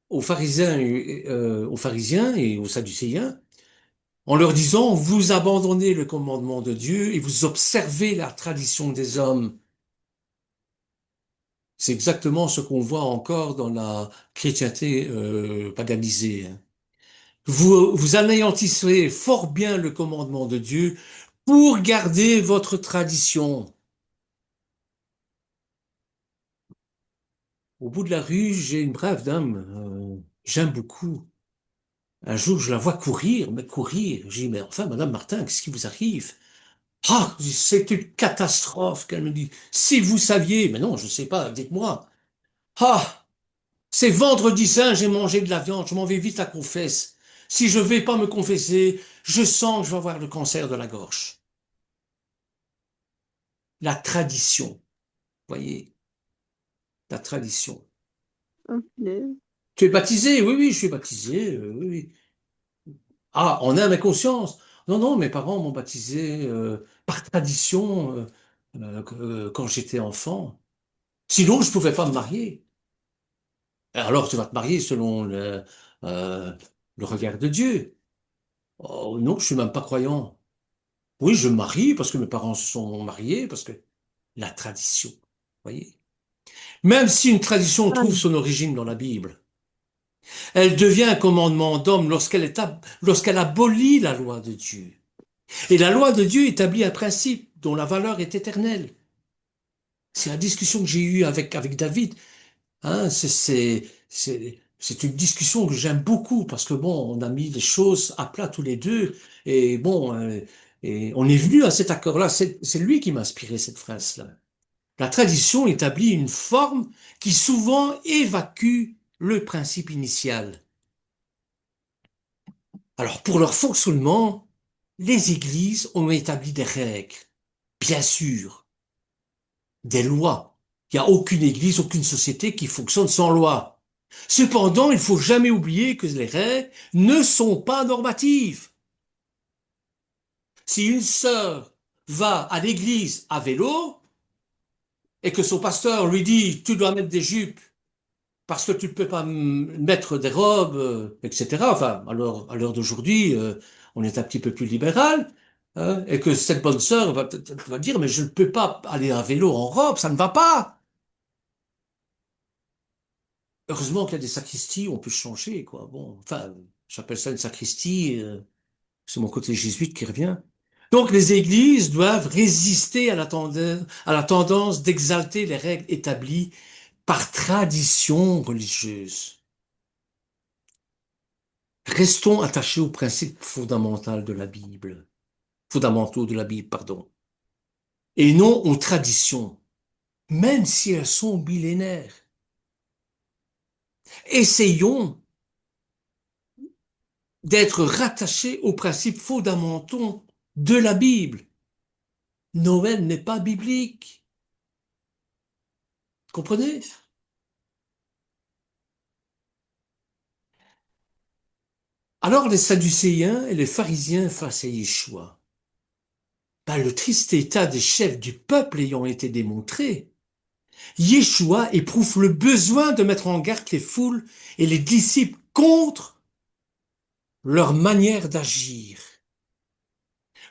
aux pharisiens et aux sadducéens en leur disant, vous abandonnez le commandement de Dieu et vous observez la tradition des hommes. C'est exactement ce qu'on voit encore dans la chrétienté paganisée, hein. Vous anéantissez fort bien le commandement de Dieu pour garder votre tradition. Au bout de la rue, j'ai une brave dame, j'aime beaucoup. Un jour, je la vois courir, mais courir. Je dis, mais enfin, Madame Martin, qu'est-ce qui vous arrive? Ah, c'est une catastrophe, qu'elle me dit. Si vous saviez, mais non, je ne sais pas, dites-moi. Ah, c'est vendredi saint, j'ai mangé de la viande, je m'en vais vite à confesse. Si je vais pas me confesser, je sens que je vais avoir le cancer de la gorge. La tradition, voyez, la tradition. Ok. Tu es baptisé? Oui, oui, je suis baptisé, oui, oui. Ah, en âme et conscience. Non, non, mes parents m'ont baptisé par tradition quand j'étais enfant. Sinon, je pouvais pas me marier. Alors, tu vas te marier selon euh, le regard de Dieu. Oh, non, je suis même pas croyant. Oui, je me marie parce que mes parents se sont mariés, parce que la tradition, voyez. Même si une tradition Ah, trouve son origine dans la Bible, elle devient un commandement d'homme lorsqu'elle abolit la loi de Dieu. Et la loi de Dieu établit un principe dont la valeur est éternelle. C'est la discussion que j'ai eue avec David. Hein, c'est une discussion que j'aime beaucoup parce que bon, on a mis les choses à plat tous les deux et bon, et on est venu à cet accord-là. C'est lui qui m'a inspiré cette phrase-là. La tradition établit une forme qui souvent évacue le principe initial. Alors, pour leur fonctionnement, les églises ont établi des règles, bien sûr, des lois. Il n'y a aucune église, aucune société qui fonctionne sans loi. Cependant, il faut jamais oublier que les règles ne sont pas normatives. Si une sœur va à l'église à vélo et que son pasteur lui dit tu dois mettre des jupes parce que tu ne peux pas mettre des robes, etc. Enfin, à l'heure d'aujourd'hui, on est un petit peu plus libéral, hein, et que cette bonne sœur va dire mais je ne peux pas aller à vélo en robe, ça ne va pas. Heureusement qu'il y a des sacristies où on peut changer, quoi. Bon, enfin, j'appelle ça une sacristie, c'est mon côté jésuite qui revient. Donc les églises doivent résister à la tendance d'exalter les règles établies par tradition religieuse. Restons attachés aux principes fondamentaux de la Bible, pardon, et non aux traditions, même si elles sont millénaires. Essayons d'être rattachés aux principes fondamentaux de la Bible. Noël n'est pas biblique. Comprenez? Alors les Sadducéens et les pharisiens face à Yeshua. Ben, le triste état des chefs du peuple ayant été démontré, Yeshua éprouve le besoin de mettre en garde les foules et les disciples contre leur manière d'agir,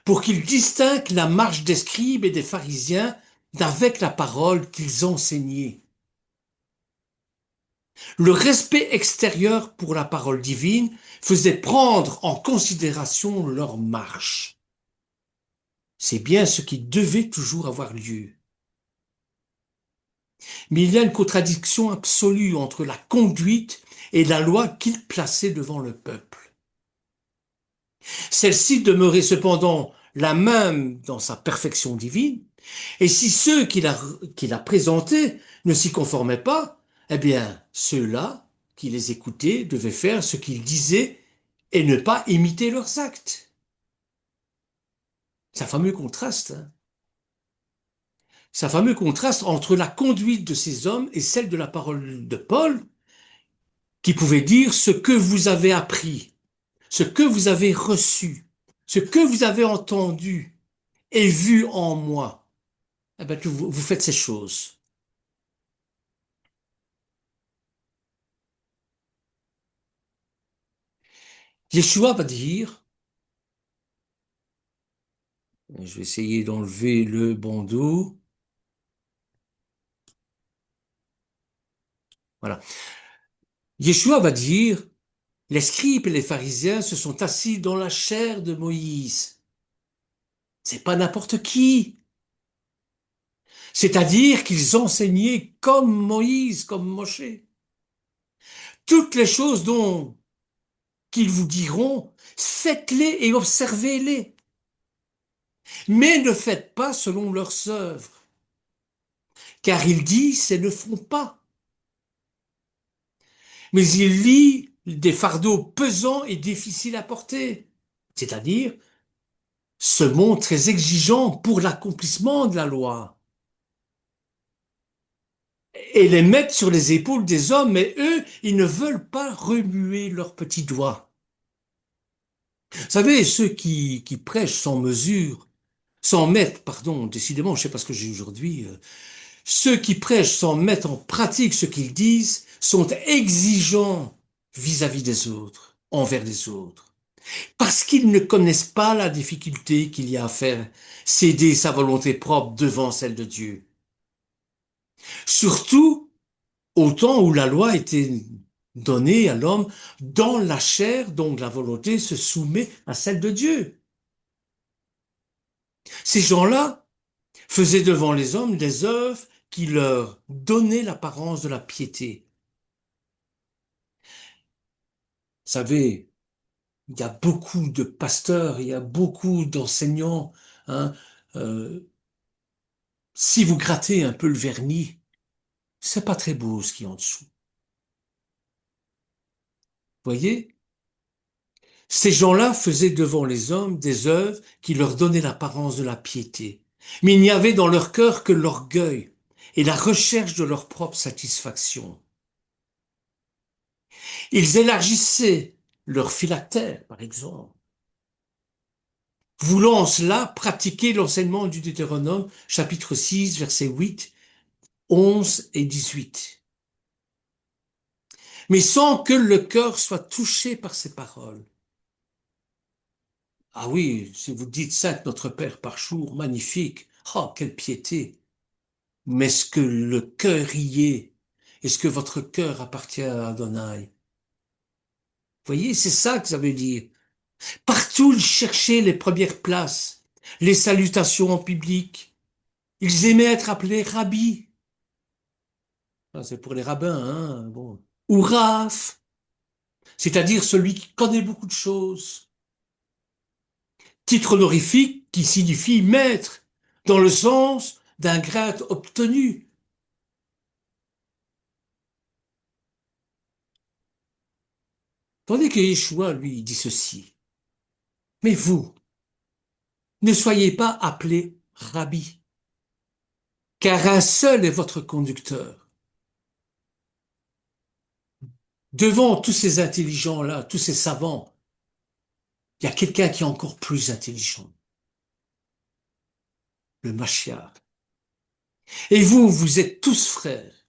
pour qu'ils distinguent la marche des scribes et des pharisiens d'avec la parole qu'ils enseignaient. Le respect extérieur pour la parole divine faisait prendre en considération leur marche. C'est bien ce qui devait toujours avoir lieu. Mais il y a une contradiction absolue entre la conduite et la loi qu'il plaçait devant le peuple. Celle-ci demeurait cependant la même dans sa perfection divine, et si ceux qui la présentaient ne s'y conformaient pas, eh bien, ceux-là qui les écoutaient devaient faire ce qu'ils disaient et ne pas imiter leurs actes. C'est un fameux contraste, hein. C'est un fameux contraste entre la conduite de ces hommes et celle de la parole de Paul, qui pouvait dire ce que vous avez appris, ce que vous avez reçu, ce que vous avez entendu et vu en moi. Eh bien, vous faites ces choses. « 」 « 」 « 」 « 」 « 」 « 」 « 」 « 」 « 」 « 」 « 」 « 」 « 」 « 」 « 」 « 」 « 」 « 」 « 」 « 」 « 」 « 」 « 」 « 」 « 」 « 」 « 」 « 」 « 」 « 」 « « Yeshua va dire, je vais essayer d'enlever le bandeau. Voilà. Yeshua va dire, les scribes et les pharisiens se sont assis dans la chair de Moïse. C'est pas n'importe qui. C'est-à-dire qu'ils enseignaient comme Moïse, comme Moshe. Toutes les choses dont qu'ils vous diront, faites-les et observez-les. Mais ne faites pas selon leurs œuvres, car ils disent et ne font pas. Mais ils lient des fardeaux pesants et difficiles à porter, c'est-à-dire se montrent très exigeants pour l'accomplissement de la loi, et les mettent sur les épaules des hommes, mais eux, ils ne veulent pas remuer leurs petits doigts. Vous savez, ceux qui prêchent sans mesure, sans mettre, pardon, décidément, je ne sais pas ce que j'ai aujourd'hui, ceux qui prêchent sans mettre en pratique ce qu'ils disent sont exigeants vis-à-vis des autres, envers les autres, parce qu'ils ne connaissent pas la difficulté qu'il y a à faire céder sa volonté propre devant celle de Dieu. Surtout au temps où la loi était donnée à l'homme dans la chair, donc la volonté se soumet à celle de Dieu. Ces gens-là faisaient devant les hommes des œuvres qui leur donnaient l'apparence de la piété. Vous savez, il y a beaucoup de pasteurs, il y a beaucoup d'enseignants, hein, si vous grattez un peu le vernis, c'est pas très beau ce qu'il y a en dessous. Voyez? Ces gens-là faisaient devant les hommes des œuvres qui leur donnaient l'apparence de la piété. Mais il n'y avait dans leur cœur que l'orgueil et la recherche de leur propre satisfaction. Ils élargissaient leur phylactère, par exemple, voulant en cela pratiquer l'enseignement du Deutéronome, chapitre 6, versets 8, 11 et 18. Mais sans que le cœur soit touché par ces paroles. Ah oui, si vous dites 5 Notre Père par jour, magnifique, oh, quelle piété. Mais est-ce que le cœur y est? Est-ce que votre cœur appartient à Adonai? Voyez, c'est ça que ça veut dire. Partout, ils cherchaient les premières places, les salutations en public. Ils aimaient être appelés rabbi. Ah, c'est pour les rabbins, hein, bon. Ou Raph, c'est-à-dire celui qui connaît beaucoup de choses. Titre honorifique qui signifie maître, dans le sens d'un grade obtenu. Tandis que Yeshua, lui, dit ceci. Mais vous, ne soyez pas appelés rabbi, car un seul est votre conducteur. Devant tous ces intelligents-là, tous ces savants, il y a quelqu'un qui est encore plus intelligent. Le Mashiach. Et vous, vous êtes tous frères.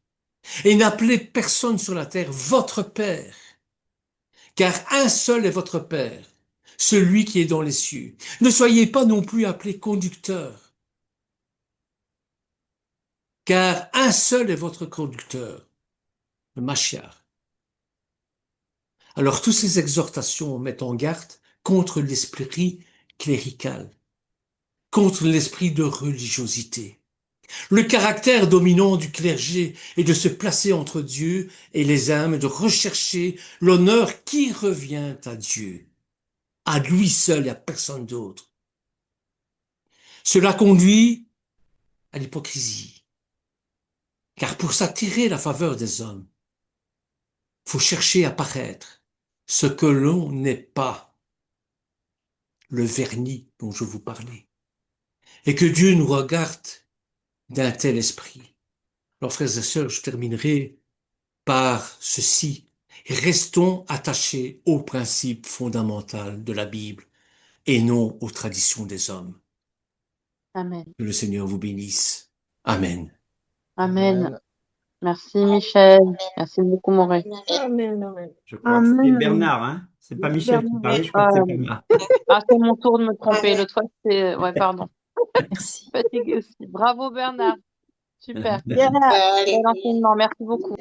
Et n'appelez personne sur la terre votre Père, car un seul est votre Père, celui qui est dans les cieux. Ne soyez pas non plus appelés conducteurs, car un seul est votre conducteur, le Mashiach. Alors, toutes ces exhortations mettent en garde contre l'esprit clérical, contre l'esprit de religiosité. Le caractère dominant du clergé est de se placer entre Dieu et les âmes et de rechercher l'honneur qui revient à Dieu, à lui seul et à personne d'autre. Cela conduit à l'hypocrisie, car pour s'attirer la faveur des hommes, il faut chercher à paraître ce que l'on n'est pas, le vernis dont je vous parlais, et que Dieu nous regarde d'un tel esprit. Alors, frères et sœurs, je terminerai par ceci. Restons attachés aux principes fondamentaux de la Bible et non aux traditions des hommes. Amen. Que le Seigneur vous bénisse. Amen. Amen. Merci Michel. Merci beaucoup Maureen. Je crois que c'est Bernard, hein? C'est pas Michel qui parlait, je crois Euh, que c'est Bernard. Ah, c'est mon tour de me tromper. L'autre fois, c'est... Ouais, pardon. Merci. Fatiguée aussi. Bravo, Bernard. Super. Bien. Bel enseignement. Merci beaucoup.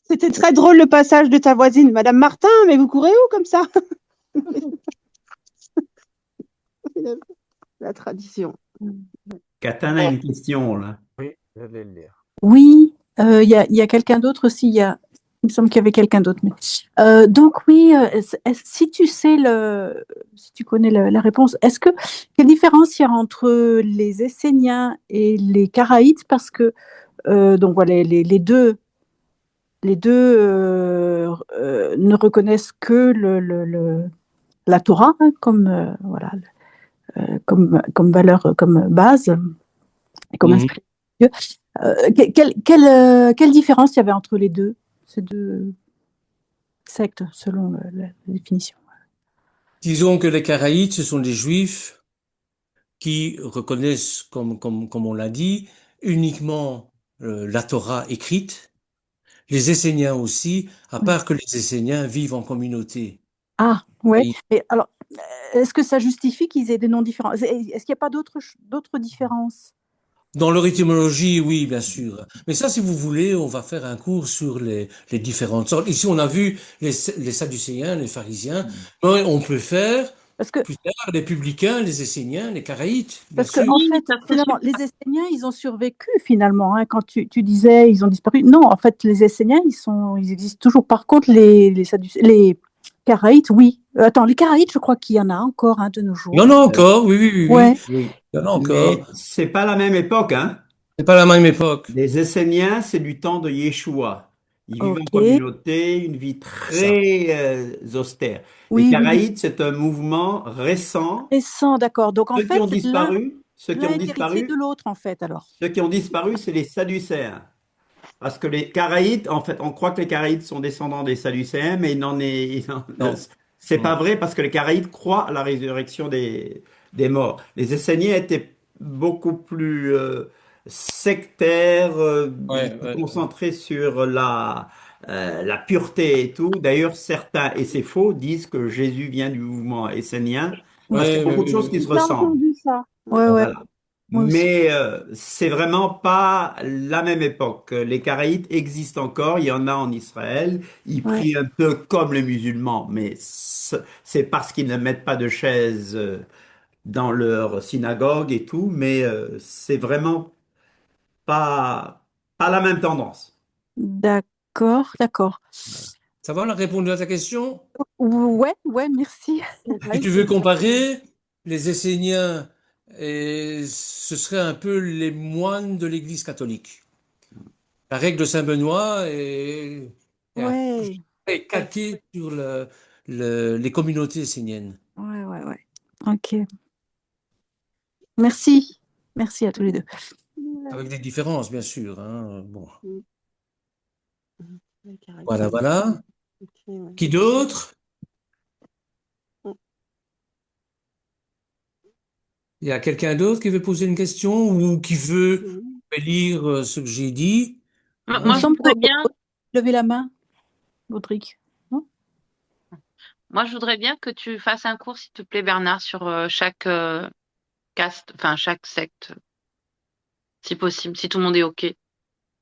C'était très drôle le passage de ta voisine, Madame Martin, mais vous courez où comme ça? La tradition. Catane a une question, là. Oui, j'allais le lire. Oui, il y a quelqu'un d'autre aussi. Il me semble qu'il y avait quelqu'un d'autre. Donc oui, si tu sais si tu connais la réponse, quelle différence il y a entre les Esséniens et les Karaïtes? Parce que donc voilà, les deux ne reconnaissent que la Torah, hein, comme voilà, comme valeur, comme base, comme inspiration de Dieu. Quelle différence il y avait entre ces deux sectes, selon la définition? Disons que les Karaïtes, ce sont des Juifs qui reconnaissent, comme on l'a dit, uniquement la Torah écrite. Les Esséniens aussi, à part que les Esséniens vivent en communauté. Ah, ouais. Et Et alors, est-ce que ça justifie qu'ils aient des noms différents? Est-ce qu'il n'y a pas d'autres différences? dans leur étymologie, oui, bien sûr. Mais ça, si vous voulez, on va faire un cours sur les différentes sortes. Ici, on a vu les Sadducéens, les pharisiens. Mais on peut faire Parce que, plus tard les publicains, les Esséniens, les Karaïtes, bien parce que sûr. en fait, finalement, les Esséniens, ils ont survécu finalement, hein, quand tu disais ils ont disparu. Non, en fait, les Esséniens, ils existent toujours. Par contre, les Karaïtes, oui. Attends, les Karaïtes, je crois qu'il y en a encore, hein, de nos Il y jours. en a encore, oui, oui, oui, oui. Ouais. Oui. Il y en a Mais encore. c'est pas la même époque, hein. C'est pas la même époque. Les Esséniens, c'est du temps de Yeshua. Ils vivent en Ok. communauté, une vie Ça. très austère. Les Oui, oui, oui. Karaïtes, c'est un mouvement récent. Récent, d'accord. Donc en Ceux qui ont fait, l'un disparu, ceux qui ont est héritier de disparu, l'autre, en fait, alors. ceux qui ont disparu, c'est les Sadducéens. Parce que les Karaïtes, en fait, on croit que les Karaïtes sont descendants des Sadducéens, mais Non. c'est pas Non. vrai parce que les Karaïtes croient à la résurrection des morts. Les Esséniens étaient beaucoup plus sectaires, ils Ouais, étaient ouais. concentrés sur la pureté et tout. D'ailleurs, certains, et c'est faux, disent que Jésus vient du mouvement essénien parce qu'il y Ouais, a ouais, beaucoup de ouais, choses qui ouais. se J'ai ressemblent. entendu ça. Ouais, ouais, Voilà. moi aussi. Mais c'est vraiment pas la même époque. Les Karaïtes existent encore, il y en a en Israël. Ils Ouais. prient un peu comme les musulmans, mais c'est parce qu'ils ne mettent pas de chaises dans leur synagogue et tout, mais c'est vraiment pas la même tendance. D'accord, d'accord. Ça va, on a répondu à ta question? Ouais, ouais, merci. Si tu veux comparer, les Esséniens, ce serait un peu les moines de l'Église catholique. La règle de Saint-Benoît Ouais, est calquée sur les communautés esséniennes. ouais, ouais, ouais. Ok. Merci. Merci à tous les deux. Avec des différences, bien sûr, hein. Bon. Les Karaïtes. Voilà, voilà. Ok, ouais. Qui d'autre? Il y a quelqu'un d'autre qui veut poser une question ou qui veut lire ce que j'ai dit? Moi, Hein? Il me je semble voudrais que bien, levez la main, Audric. Non? moi, je voudrais bien que tu fasses un cours, s'il te plaît, Bernard, sur chaque caste, enfin, chaque secte, si possible, si tout le monde est OK.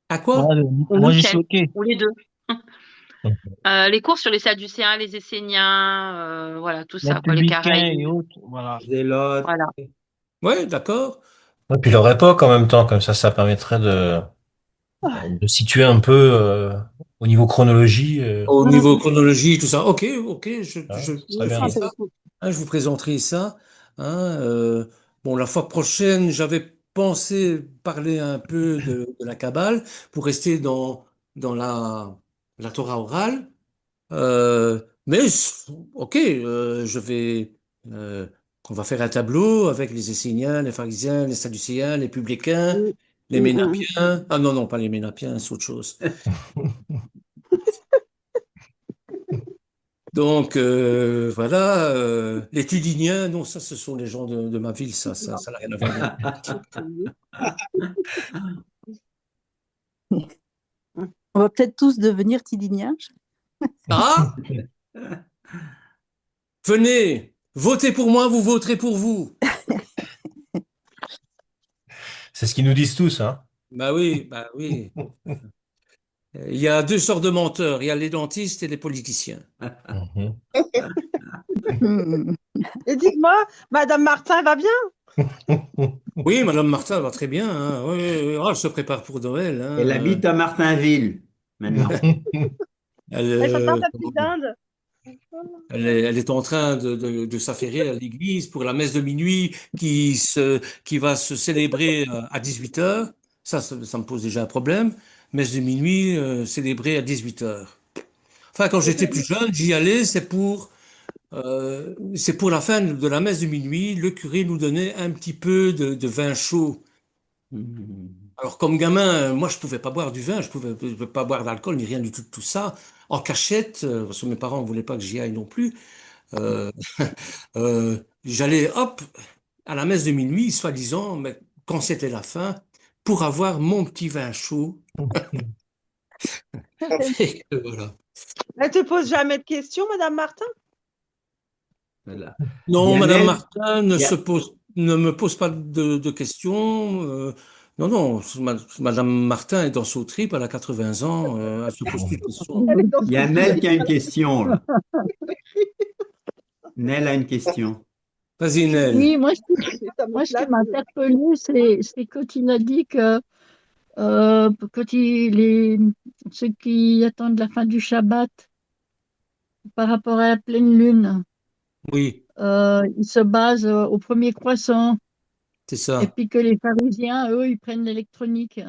À quoi? Ouais, Ou moi, je suis Michel, OK. ou les deux. Les cours sur les Sadducéens, les Esséniens, voilà, tout Les ça, quoi, les publicains et Karaïtes, autres, voilà. Zélotes. voilà. Ouais, d'accord. Et puis leur époque en même temps, comme ça permettrait de situer un peu au niveau chronologie. Au niveau chronologie, tout ça. Ok, ok, Ouais, ce serait je bien. ferai ça. Hein, je vous présenterai ça. Hein, bon, la fois prochaine, j'avais pensé parler un peu de la Kabbale pour rester dans la Torah orale. Ok, euh, on va faire un tableau avec les Esséniens, les pharisiens, les sadducéens, les publicains, les ménapiens. Ah non, non, pas les ménapiens, c'est autre chose. Donc, voilà, les Tudiniens, non, ça, ce sont les gens de ma ville, ça n'a rien à voir. On va peut-être tous devenir tidiniens. Ah, Venez, votez pour moi, vous voterez pour vous. C'est ce qu'ils nous disent tous, hein. Bah oui, bah oui. Il y a deux sortes de menteurs, il y a les dentistes et les politiciens. Mhm. Hmm. Et dites-moi, Madame Martin va bien? Oui, Madame Martin va très bien, hein. Oui, oui, oui. Oh, elle se prépare pour Noël, hein. Elle habite à Martinville maintenant. Elle, Elle prépare euh, sa petite dinde. elle est en train de s'affairer à l'église pour la messe de minuit qui va se célébrer à 18 heures. Ça me pose déjà un problème. Messe de minuit célébrée à 18 heures. Enfin, quand j'étais plus jeune, j'y allais, c'est pour la fin de la messe de minuit. Le curé nous donnait un petit peu de vin chaud. Alors, comme gamin, moi, je pouvais pas boire du vin, je pouvais pas boire d'alcool, ni rien du tout de tout ça. En cachette, parce que mes parents ne voulaient pas que j'y aille non plus. Euh, J'allais, hop, à la messe de minuit, soi-disant, mais quand c'était la fin, pour avoir mon petit vin chaud. Et que voilà. Elle te pose jamais de questions, Madame Martin? Voilà. Non, Madame Lionel, Martin ne me pose pas de questions. Non, non, Madame Martin est dans son trip, elle a 80 ans, elle se pose plus de questions. Elle est dans il y a son Nel trip. qui a une question, là. Nel a une question. Vas-y, Nel. Oui, Ça me moi, ce qui flatte. m'a interpellée, c'est quand il a dit que ceux qui attendent la fin du Shabbat par rapport à la pleine lune, Oui, ils se basent au premier croissant, c'est et ça, puis que les pharisiens, eux, ils prennent l'électronique,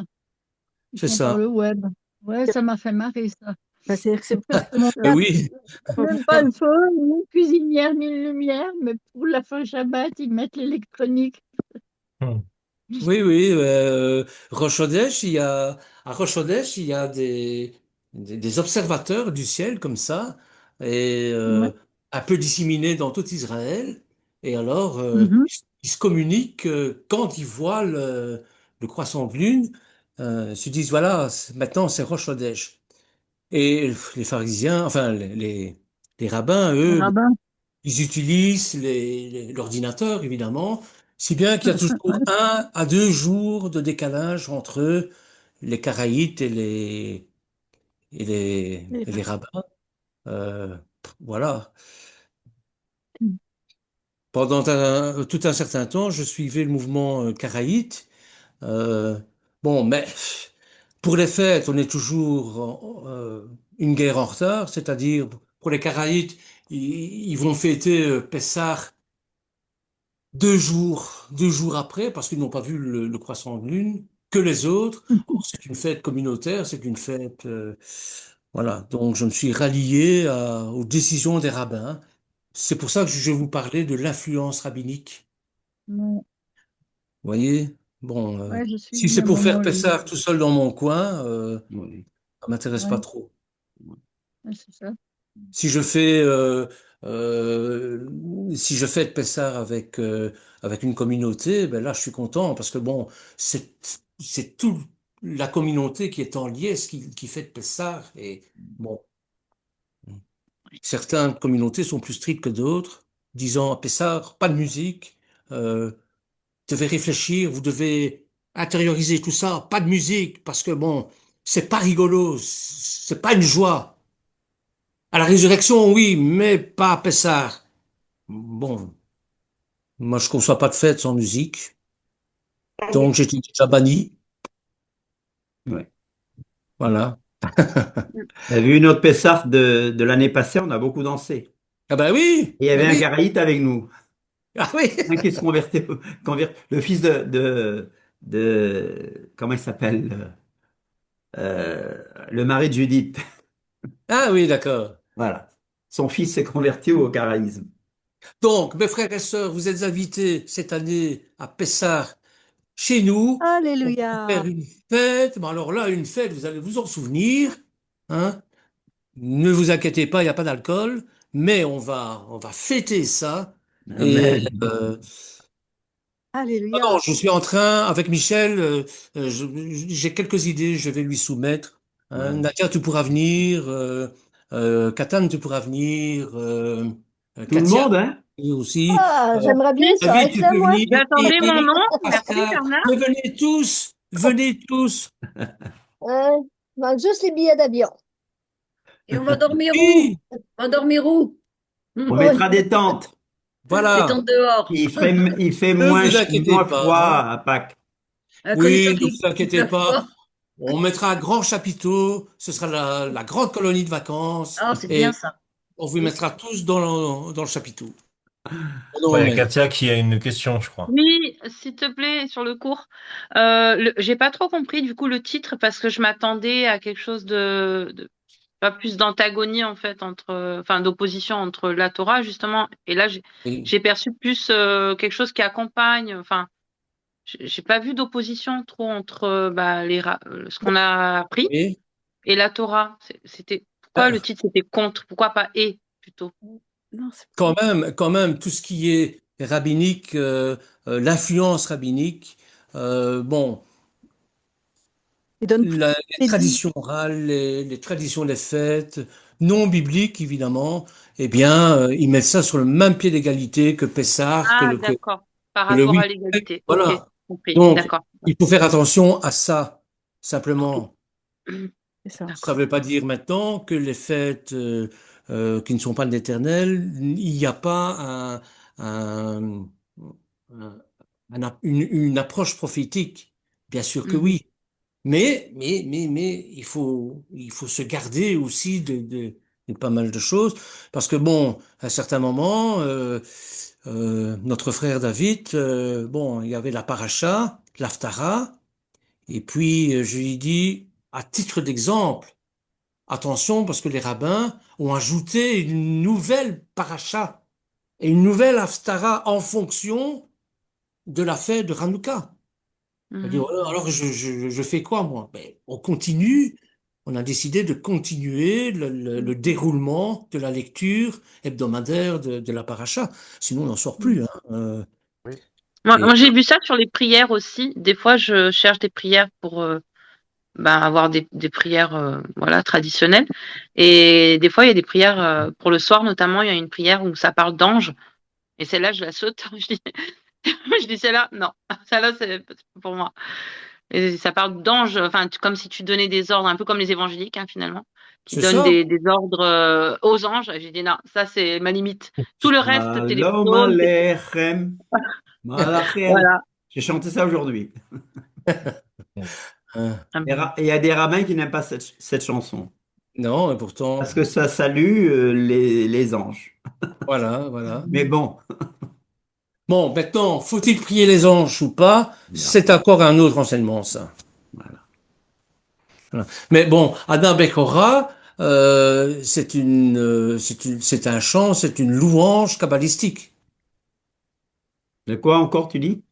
ils c'est font par ça. le web. Ouais, ça m'a fait marrer, ça. Bah, c'est-à-dire que c'est pour tout le monde. Et oui, Même pas le feu, ni une cuisinière, ni une lumière, mais pour la fin Shabbat, ils mettent l'électronique. oui, oui. Rosh Hodesh, à Rosh Hodesh, il y a des observateurs du ciel comme ça, et Ouais. un peu disséminés dans tout Israël. Et alors, Mhm. ils se communiquent quand ils voient le croissant de lune. Ils se disent, voilà, maintenant c'est Rosh Hodesh. Et les pharisiens, enfin les rabbins, Les eux, rabbins. ils utilisent l'ordinateur, évidemment, si bien qu'il y a toujours 1 à 2 jours de décalage entre les Karaïtes et les rabbins. Euh, voilà. Pendant tout un certain temps, je suivais le mouvement karaïte. Euh, bon, mais pour les fêtes, on est toujours une guerre en retard, c'est-à-dire pour les Karaïtes, ils vont fêter Pessah 2 jours après, parce qu'ils n'ont pas vu le croissant de lune, que les autres. Or, c'est une fête communautaire, c'est une fête, voilà. Donc, je me suis rallié aux décisions des rabbins. C'est pour ça que je vais vous parler de l'influence rabbinique. Ouais, Vous voyez? Bon, ouais, je si suis c'est à un pour faire moment où... Pessah tout seul dans mon coin, Oui. ça m'intéresse pas Ouais, trop. ouais, c'est ça. Si je fais, euh, si je fais Pessah avec une communauté, ben là, je suis content parce que bon, c'est toute la communauté qui est en liesse qui fait Pessah. Et bon, certaines communautés sont plus strictes que d'autres, disant à Pessah, pas de musique, euh, devez réfléchir, vous devez intérioriser tout ça, pas de musique, parce que bon, c'est pas rigolo, c'est pas une joie. À la résurrection, oui, mais pas à Pessah. Bon, moi je conçois pas de fête sans musique, donc j'étais déjà banni, Ouais. voilà. T'as vu notre Pessah de l'année passée, on a beaucoup dansé. Ah ben oui, Et il y avait ben un oui, Karaïte avec nous, ah oui. un qui se convertait, le fils comment il s'appelle, le mari de Judith. Ah oui, d'accord. Voilà. Son fils s'est converti au karaïsme. Donc, mes frères et sœurs, vous êtes invités cette année à Pessah chez nous. On va faire Alléluia. une fête, mais alors là, une fête, vous allez vous en souvenir, hein. Ne vous inquiétez pas, il n'y a pas d'alcool, mais on va fêter ça. Et Amen. non, non, Alléluia. je suis en train, avec Michel, j'ai quelques idées, je vais lui soumettre. Hein. Ouais. Nadia, tu pourras venir. Catane, tu pourras venir. Tout le Katia monde, hein? aussi. Ah, j'aimerais bien ça David, être tu là, peux moi. venir. J'attendais mon nom. Merci Pascal, Bernard. mais venez tous. Venez tous. Il manque juste les billets d'avion. Et on va dormir où? Oui, On va dormir où? On Oui. mettra des tentes. Des voilà. tentes dehors. Il fait Ne vous inquiétez moins pas. froid à Pâques. À condition Oui, ne vous qu'il inquiétez pleuve pas. pas. On mettra un grand chapiteau. Ce sera la grande colonie de vacances. Ah, c'est bien Et ça. on vous Oui. mettra tous dans le chapiteau. Ouais, il y a Noël. Katia qui a une question, je crois. Oui, s'il te plaît, sur le cours. J'ai pas trop compris du coup le titre parce que je m'attendais à quelque chose pas plus d'antagonie en fait enfin d'opposition entre la Torah justement. Et là Oui. j'ai perçu plus quelque chose qui accompagne. Enfin, j'ai pas vu d'opposition trop entre ce qu'on a appris Oui. et la Torah. C'était pourquoi Euh, le titre c'était contre, pourquoi pas et plutôt. Non, c'est Quand même, tout ce qui est rabbinique, l'influence rabbinique, bon, il donne plus les de crédit. traditions orales, les traditions des fêtes, non bibliques évidemment, eh bien, ils mettent ça sur le même pied d'égalité que Pessah, Ah d'accord, par que le rapport à week-end. l'égalité. Ok, Voilà. compris. Donc, D'accord. il faut faire attention à ça, simplement. C'est ça. Ça ne veut pas dire maintenant que les fêtes qui ne sont pas de l'Éternel, il n'y a pas un- un- une approche prophétique. Bien sûr que Mhm. oui. Mais il faut se garder aussi de pas mal de choses. Parce que bon, à un certain moment, notre frère David, bon, il y avait la paracha, l'Haftara, et puis je lui dis, à titre d'exemple, attention, parce que les rabbins ont ajouté une nouvelle paracha et une nouvelle Haftara en fonction de la fête de Hanouka. On dit, Mhm. voilà, alors je fais quoi, moi? Ben, on continue. On a décidé de continuer le déroulement de la lecture hebdomadaire de la paracha. Sinon, on n'en sort plus, hein. Moi, Et j'ai vu ça sur les prières aussi. Des fois, je cherche des prières pour avoir des prières voilà, traditionnelles. Et des fois, il y a des prières pour le soir, notamment, il y a une prière où ça parle d'anges. Et celle-là, je la saute. Je dis, je dis celle-là, non, celle-là, c'est pas pour moi. Et ça parle d'anges, enfin, comme si tu donnais des ordres, un peu comme les évangéliques, hein, finalement, qui c'est donnent ça. des ordres aux anges. Et j'ai dit, non, ça, c'est ma limite. Tout le reste, c'est les Shalom psaumes. Aleichem, Malachel. Voilà. J'ai chanté ça aujourd'hui. Hein. Il y a des rabbins qui n'aiment pas cette chanson. Non, et pourtant, Parce que ça salue les anges. voilà, voilà. Mais bon, Bon, maintenant, faut-il prier les anges ou pas? non, C'est encore un autre enseignement, ça. voilà. Voilà. Mais bon, Adam Bekora, c'est un chant, c'est une louange kabbalistique. De quoi encore tu dis?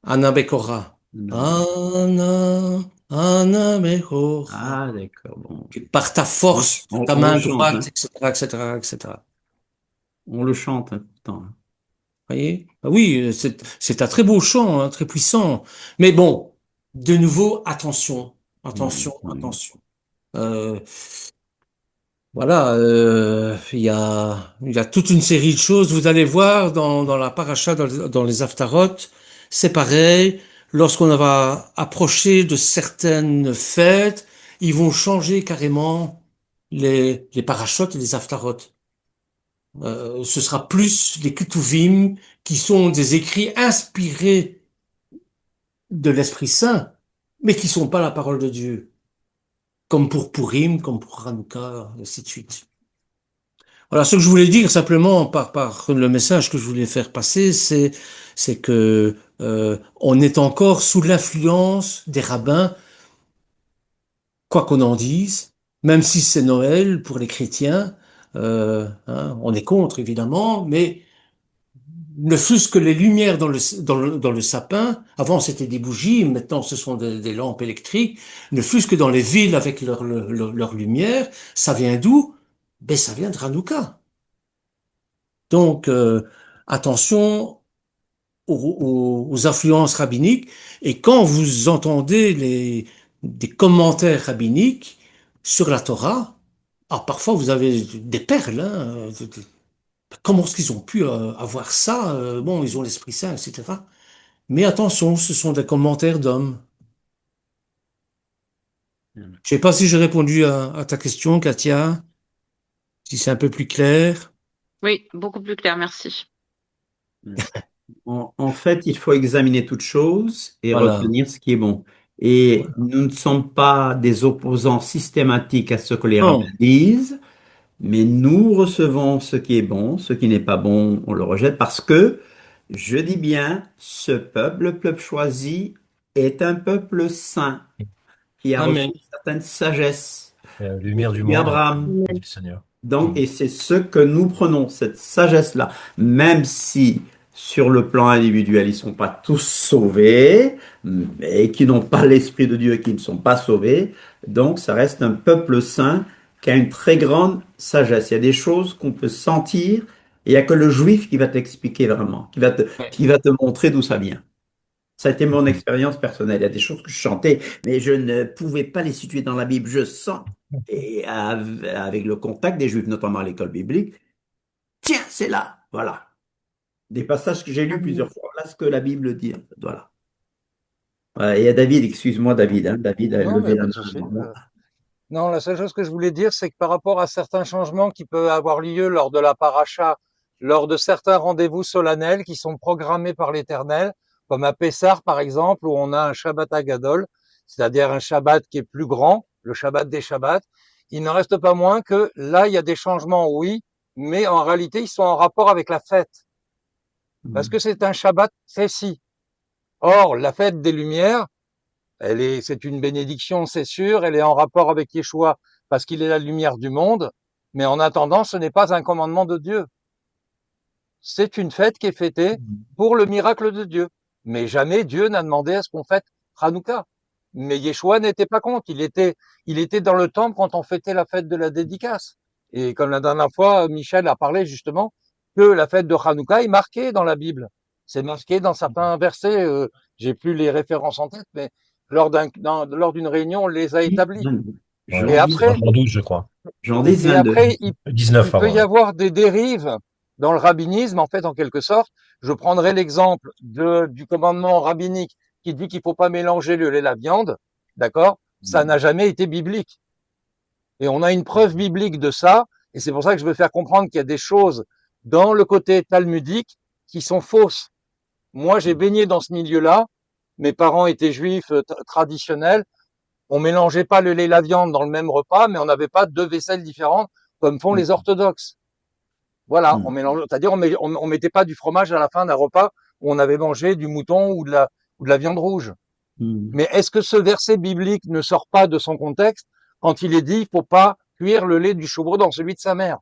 Anna Bekora. Non. Anna Bekora. Ah, d'accord. Bon. Par ta force, ta On le main chante, droite, hein. etc., etc., etc. On le chante hein, tout le temps. Voyez? Ah oui, c'est un très beau chant, hein, très puissant. Mais bon, de nouveau, attention, Oui, attention, oui. attention. Euh, voilà, il y a toute une série de choses. Vous allez voir dans la paracha, dans les Haftarot, c'est pareil. Lorsqu'on va approcher de certaines fêtes, ils vont changer carrément les parachutes et les Haftarot. Ce sera plus les Ketuvim qui sont des écrits inspirés de l'Esprit Saint, mais qui sont pas la parole de Dieu, comme pour Purim, comme pour Hanouka, et ainsi de suite. Voilà, ce que je voulais dire simplement par le message que je voulais faire passer, c'est que on est encore sous l'influence des rabbins, quoi qu'on en dise, même si c'est Noël pour les chrétiens, hein, on est contre évidemment, mais ne fût-ce que les lumières dans le sapin, avant c'était des bougies, maintenant ce sont des lampes électriques, ne fût-ce que dans les villes avec leur lumière, ça vient d'où? Ben ça vient de Hanouka. Donc attention aux influences rabbiniques, et quand vous entendez des commentaires rabbiniques sur la Torah, ah, parfois vous avez des perles, hein, Comment est-ce qu'ils ont pu avoir ça? Bon, ils ont l'Esprit Saint, etc. Mais attention, ce sont des commentaires d'hommes. Je sais pas si j'ai répondu à ta question, Katia, si c'est un peu plus clair. Oui, beaucoup plus clair, merci. En fait, il faut examiner toute chose et Voilà. retenir ce qui est bon. Et nous ne sommes pas des opposants systématiques à ce que les rabbins Non. disent, mais nous recevons ce qui est bon, ce qui n'est pas bon, on le rejette parce que, je dis bien, ce peuple, le peuple choisi, est un peuple saint qui a reçu Amen. une certaine sagesse. La Et lumière du celui monde, Abraham. dit le Seigneur. Donc, et c'est ce que nous prenons, cette sagesse-là, même si sur le plan individuel, ils ne sont pas tous sauvés, et qui n'ont pas l'Esprit de Dieu et qui ne sont pas sauvés. Donc, ça reste un peuple saint qui a une très grande sagesse. Il y a des choses qu'on peut sentir, et il n'y a que le juif qui va t'expliquer vraiment, qui va te montrer d'où ça vient. Ça a été mon expérience personnelle. Il y a des choses que je chantais, mais je ne pouvais pas les situer dans la Bible. Je sens, et avec le contact des Juifs, notamment à l'école biblique, tiens, c'est là, voilà. Des passages que j'ai lus plusieurs fois. Voilà ce que la Bible dit. En fait. Voilà. Voilà. Et il y a David, excuse-moi David, hein. David a Non, mais levé y a la pas de main souci. devant moi. Non, la seule chose que je voulais dire, c'est que par rapport à certains changements qui peuvent avoir lieu lors de la paracha, lors de certains rendez-vous solennels qui sont programmés par l'Éternel, comme à Pessah par exemple, où on a un Shabbat Agadol, c'est-à-dire un Shabbat qui est plus grand, le Shabbat des Shabbats, il n'en reste pas moins que là, il y a des changements, oui, mais en réalité, ils sont en rapport avec la fête, parce que c'est un Shabbat précis. Or, la fête des Lumières, c'est une bénédiction, c'est sûr. Elle est en rapport avec Yeshua parce qu'il est la lumière du monde. Mais en attendant, ce n'est pas un commandement de Dieu. C'est une fête qui est fêtée pour le miracle de Dieu. Mais jamais Dieu n'a demandé à ce qu'on fête Hanouka. Mais Yeshua n'était pas contre. Il était dans le temple quand on fêtait la fête de la dédicace. Et comme la dernière fois, Michel a parlé justement que la fête de Hanouka est marquée dans la Bible. C'est marqué dans certains versets. J'ai plus les références en tête, mais lors d'une réunion, on les a établis. Et Jean 10, après, Jean 12, je crois. Jean 10, et 22. après, 19, il peut y pardon. avoir des dérives dans le rabbinisme, en fait, en quelque sorte. Je prendrai l'exemple du commandement rabbinique qui dit qu'il faut pas mélanger le lait et la viande. D'accord? Ça n'a jamais été biblique. Et on a une preuve biblique de ça. Et c'est pour ça que je veux faire comprendre qu'il y a des choses dans le côté talmudique qui sont fausses. Moi, j'ai baigné dans ce milieu-là. Mes parents étaient juifs traditionnels. On mélangeait pas le lait et la viande dans le même repas, mais on n'avait pas deux vaisselles différentes comme font les orthodoxes. Voilà, on mélange, c'est-à-dire on mettait pas du fromage à la fin d'un repas où on avait mangé du mouton ou de la viande rouge. Mais est-ce que ce verset biblique ne sort pas de son contexte quand il est dit il faut pas cuire le lait du chevreau dans celui de sa mère?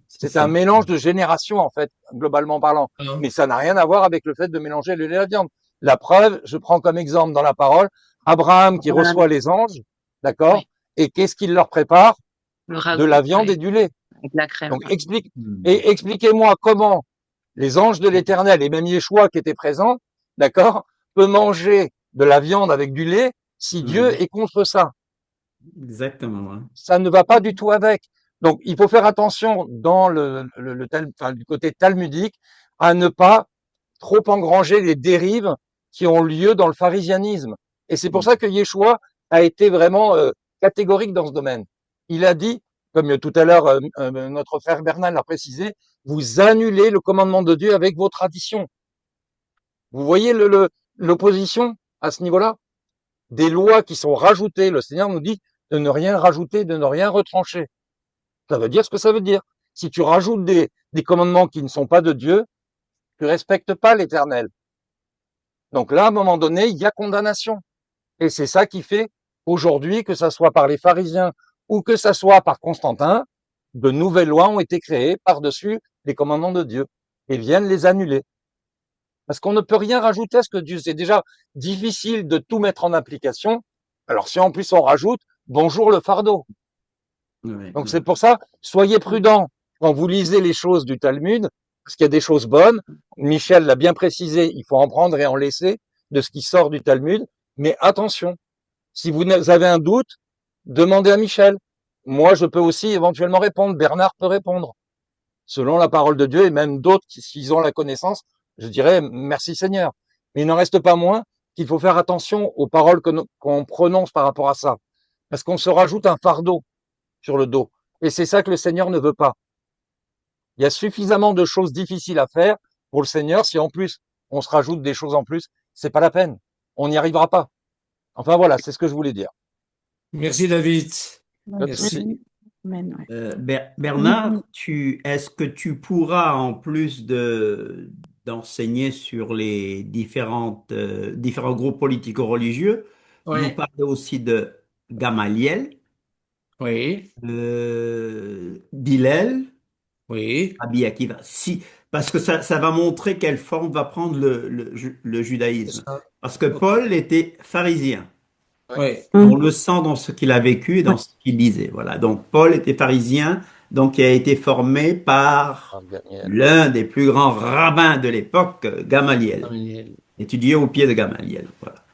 C'est un mélange de générations en fait, globalement parlant. Mais ça n'a rien à voir avec le fait de mélanger le lait et la viande. La preuve, je prends comme exemple dans la parole Abraham qui reçoit les anges, d'accord? Oui. Et qu'est-ce qu'il leur prépare? De la viande et du lait. Avec la crème. Donc expliquez-moi comment les anges de l'Éternel et même Yeshua qui était présent, d'accord, peut manger de la viande avec du lait si Dieu est contre ça. Exactement. Hein. Ça ne va pas du tout avec. Donc, il faut faire attention dans du côté talmudique à ne pas trop engranger les dérives qui ont lieu dans le pharisianisme. Et c'est pour ça que Yeshua a été vraiment catégorique dans ce domaine. Il a dit, comme tout à l'heure notre frère Bernard l'a précisé, vous annulez le commandement de Dieu avec vos traditions. Vous voyez l'opposition à ce niveau-là? Des lois qui sont rajoutées, le Seigneur nous dit de ne rien rajouter, de ne rien retrancher. Ça veut dire ce que ça veut dire. Si tu rajoutes des commandements qui ne sont pas de Dieu, tu respectes pas l'Éternel. Donc là, à un moment donné, il y a condamnation. Et c'est ça qui fait aujourd'hui, que ça soit par les pharisiens ou que ça soit par Constantin, de nouvelles lois ont été créées par-dessus les commandements de Dieu et viennent les annuler. Parce qu'on ne peut rien rajouter à ce que Dieu. C'est déjà difficile de tout mettre en application. Alors si en plus on rajoute, bonjour le fardeau. Donc c'est pour ça, soyez prudents quand vous lisez les choses du Talmud, parce qu'il y a des choses bonnes. Michel l'a bien précisé, il faut en prendre et en laisser de ce qui sort du Talmud. Mais attention, si vous avez un doute, demandez à Michel. Moi, je peux aussi éventuellement répondre. Bernard peut répondre. selon la parole de Dieu, et même d'autres qui, s'ils ont la connaissance, je dirais merci Seigneur. Mais il n'en reste pas moins qu'il faut faire attention aux paroles qu'on prononce par rapport à ça, parce qu'on se rajoute un fardeau sur le dos. Et c'est ça que le Seigneur ne veut pas. Il y a suffisamment de choses difficiles à faire pour le Seigneur. Si en plus on se rajoute des choses en plus, c'est pas la peine. On n'y arrivera pas. Enfin voilà, c'est ce que je voulais dire. Merci David. Pas de souci. Amen, ouais. Bernard, est-ce que tu pourras, en plus d'enseigner sur les différents groupes politico-religieux, Oui. nous parler aussi de Gamaliel, Oui, d'Hillel, oui, Rabbi Akiva. Parce que ça va montrer quelle forme va prendre le c'est judaïsme. ça. Parce que Ok. Paul était pharisien. Oui, On le sent dans ce qu'il a vécu et dans ce qu'il disait. Voilà. Donc, Paul était pharisien, donc il a été formé par l'un des plus grands rabbins de l'époque, Gamaliel. Gamaliel. Étudié au pied de Gamaliel. Voilà.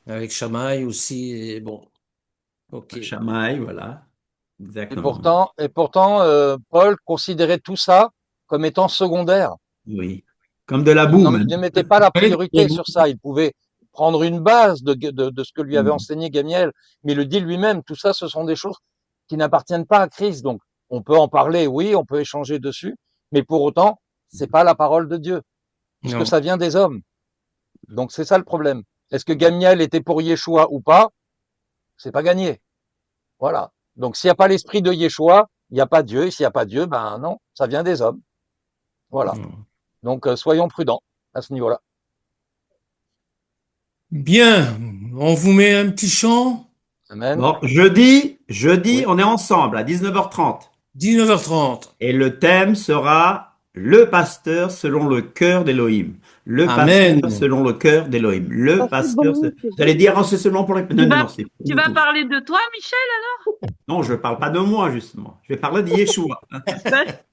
Avec Shammai aussi, et bon, ok. Shammai, voilà. Et Exactement. pourtant, Paul considérait tout ça comme étant secondaire. Oui. Comme de la boue, Il même. ne mettait pas la Oui, priorité sur ça. Il pouvait prendre une base de ce que lui avait Mm. enseigné Gamiel, mais il le dit lui-même, tout ça, ce sont des choses qui n'appartiennent pas à Christ. Donc, on peut en parler, oui, on peut échanger dessus, mais pour autant, c'est pas la parole de Dieu, puisque non. ça vient des hommes. Donc, c'est ça le problème. Est-ce que Gamiel était pour Yeshua ou pas? C'est pas gagné. Voilà. Donc, s'il n'y a pas l'esprit de Yeshua, il n'y a pas Dieu, et s'il n'y a pas Dieu, ben non, ça vient des hommes. Voilà. Non. Donc, soyons prudents à ce niveau-là. Bien, on vous met un petit chant, Amen. Bon, jeudi, Oui. on est ensemble à 19h30. 19h30. Et le thème sera le pasteur selon le cœur d'Élohim. Le Amen. pasteur selon le cœur d'Élohim. Le Ça, c'est pasteur. bon, c'est Vous allez dire, oh, c'est seulement pour les. Non, non, non, c'est pour Tu nous vas tous. parler de toi, Michel, alors? Non, je ne parle pas de moi, justement. Je vais parler de Yeshua.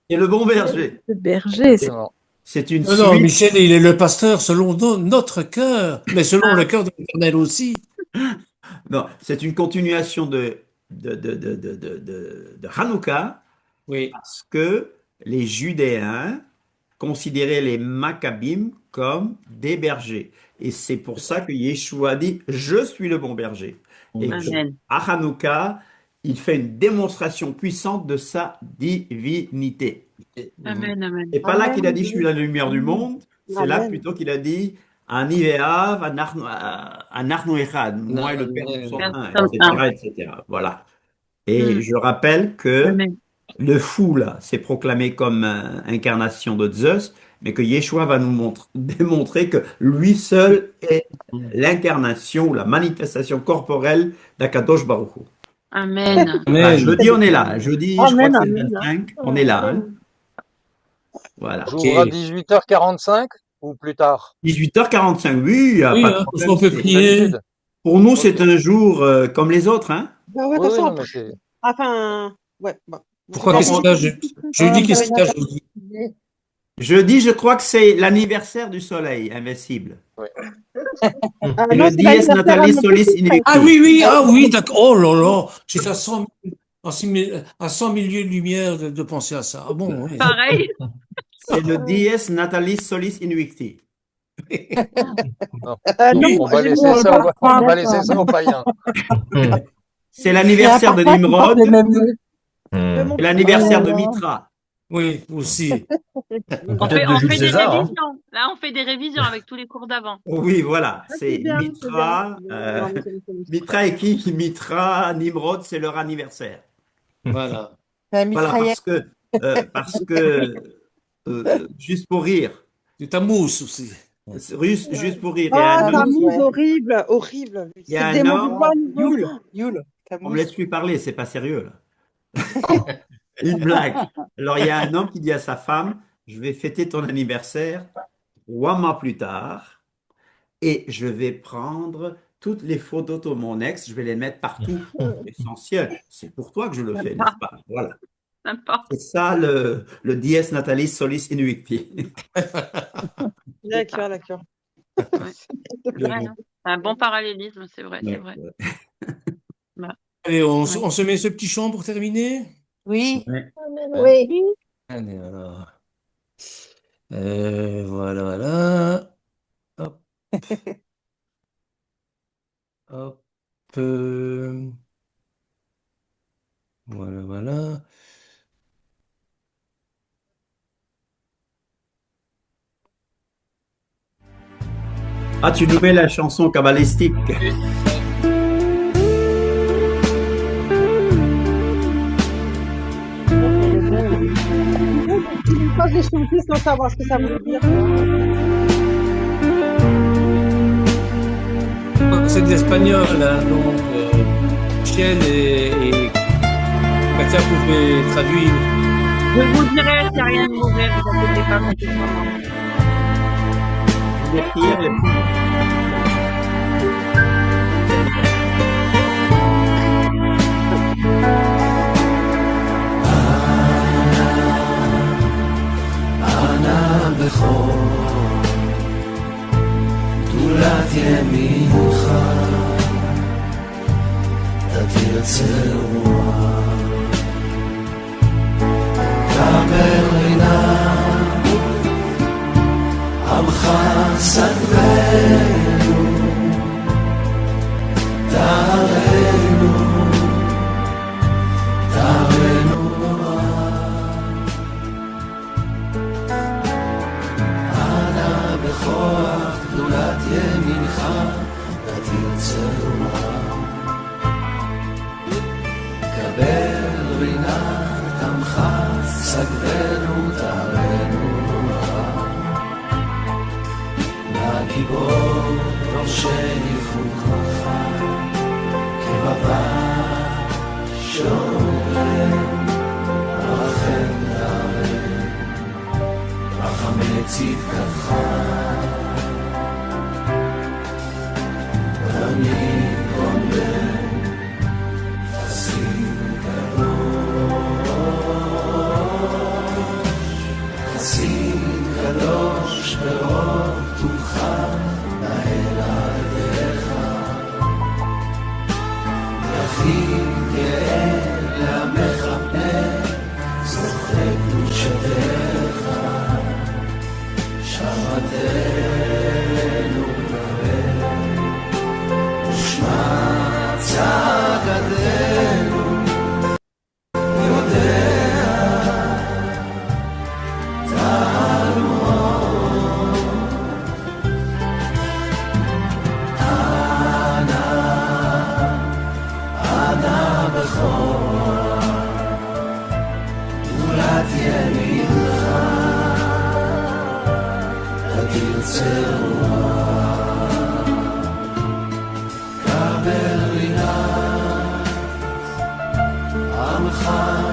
Et le bon berger. Le berger, c'est Non. C'est une Non, non, suite. Michel, il est le pasteur selon notre cœur, mais selon le cœur de l'Éternel aussi. Non, c'est une continuation de Hanouka, Oui, parce que les Judéens considéraient les Maccabim comme des bergers. Et c'est pour ça que Yeshua dit, je suis le bon berger. Et que Amen. à Hanouka, il fait une démonstration puissante de sa divinité. Amen, amen. C'est pas là qu'il a dit, je suis la Amen. lumière du monde. C'est là Amen. plutôt qu'il a dit, Ani ve'av, anachnu echad. Moi et le Père, nous sommes un, Comme un. etc. Voilà. Et Mm. je rappelle que Amen. le fou, là, c'est proclamé comme incarnation de Zeus, mais que Yeshua va nous démontrer que lui seul est l'incarnation ou la manifestation corporelle d'Akadosh Baruch Hu. Amen. Voilà, Amen. jeudi, on est là. Jeudi, je crois Amen, que c'est le amen. 25, on est là. Hein. Voilà. J'ouvre à 18h45 ou plus tard? 18h45, oui, il n'y a Oui, pas de hein, problème. on peut c'est- prier. D'habitude. Pour nous, Ok. c'est un jour comme les autres. Hein. Bah ouais, de Oui, toute oui, façon, non, mais c'est. enfin, ouais, bon. Pourquoi Non, qu'est-ce qu'il y a jeudi, qu'est-ce qu'il y a jeudi? jeudi, je crois que c'est l'anniversaire du soleil invincible. Oui. Ah Et non, le c'est dies l'anniversaire natalis de solis Petit Frère. Ah oui, ah oui, d'accord. Oh là là, j'étais à 100 milliers de lumière de penser à ça. Ah bon, oui. Pareil. C'est le dies natalis solis invicti. Non. Non, Oui. On va j'ai laisser pas- ça, pas- on va laisser ça aux païens. C'est l'anniversaire de Nimrod les mêmes mots. et l'anniversaire de Mitra. Oui, aussi. On Peut-être fait, de on Jules fait des César. Hein. révisions. Là, on fait des révisions avec tous les cours d'avant. Oui, voilà, Ah, c'est bien, Mitra. bien. Non, mais c'est- Mitra et qui? Mitra, Nimrod, c'est leur anniversaire. Voilà. Voilà, parce que juste pour rire, Du tamous aussi. juste pour rire, il y a Ah, un ta homme, mousse horrible, horrible. il y a C'est un des mots homme, de bonne. Yule, Yule, ta on me mousse. laisse plus parler, c'est pas sérieux là. Une blague. Alors il y a un homme qui dit à sa femme, je vais fêter ton anniversaire 3 mois plus tard et je vais prendre toutes les photos de mon ex, je vais les mettre partout. Essentiel. C'est pour toi que je le fais, n'est-ce pas? Voilà. N'importe. C'est ça le dies natalis solis invicti. D'accord, d'accord. C'est vrai, hein. Un bon parallélisme, c'est vrai, c'est vrai. Allez, on se met ce petit chant pour terminer? Oui. Ouais. Oui. Allez, alors. Voilà, voilà. Hop, hop. Voilà, voilà. Ah, tu nous mets la chanson cabalistique. Une fois, j'ai chanté sans savoir ce que ça voulait dire. C'est de l'espagnol, hein, donc Michel et Katia pouvaient traduire. Je vous dirai s'il n'y a rien de mauvais, vous inquiétez pas, comptez sur moi. Les prières les plus. אנא בכור, גדולת ימינך, תתיר רוח, קבל רינה, עמך סגבנו, תערנו, תערנו בכוח גדולת ימינך, ותרצה רוח. קבל רינת עמך, סגבנו, תערנו רוח. לגיבור דורשי חוכמך, כבבא שומרם, רחם תערם, רחמי צדקתך. קדוש ברוב טובך, נהל עדיך, יחיד גאה למחפש, זוכה קדושתך, שרתנו קבל, ושמע צעקתנו, יודע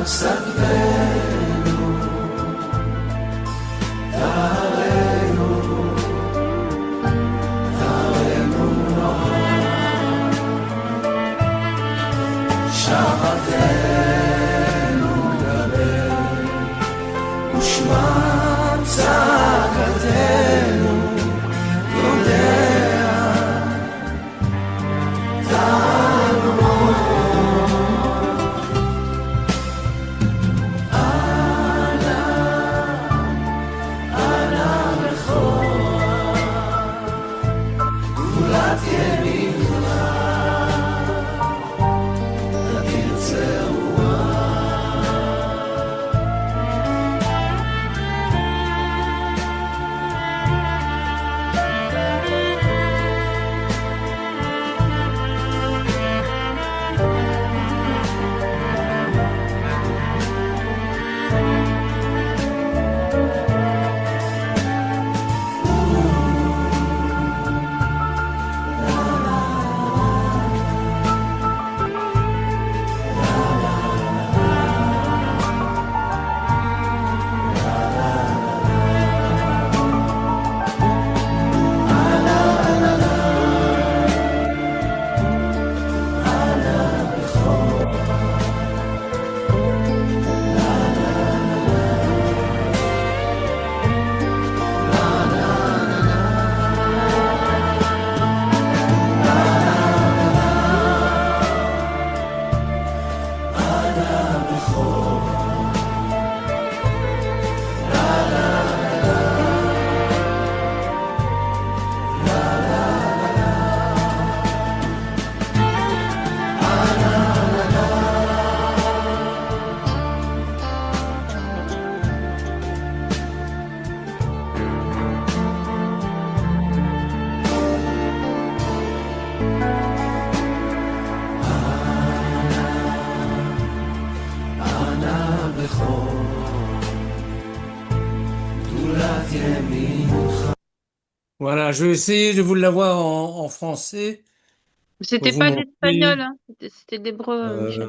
סגבנו, תערנו, תערנו נורא, שרתנו קבל, ושמע צעקתנו, יודע, תענו Voilà, je vais essayer de vous l'avoir en français pour C'était vous pas de l'espagnol, montrer. hein. C'était de l'hébreu, Michel.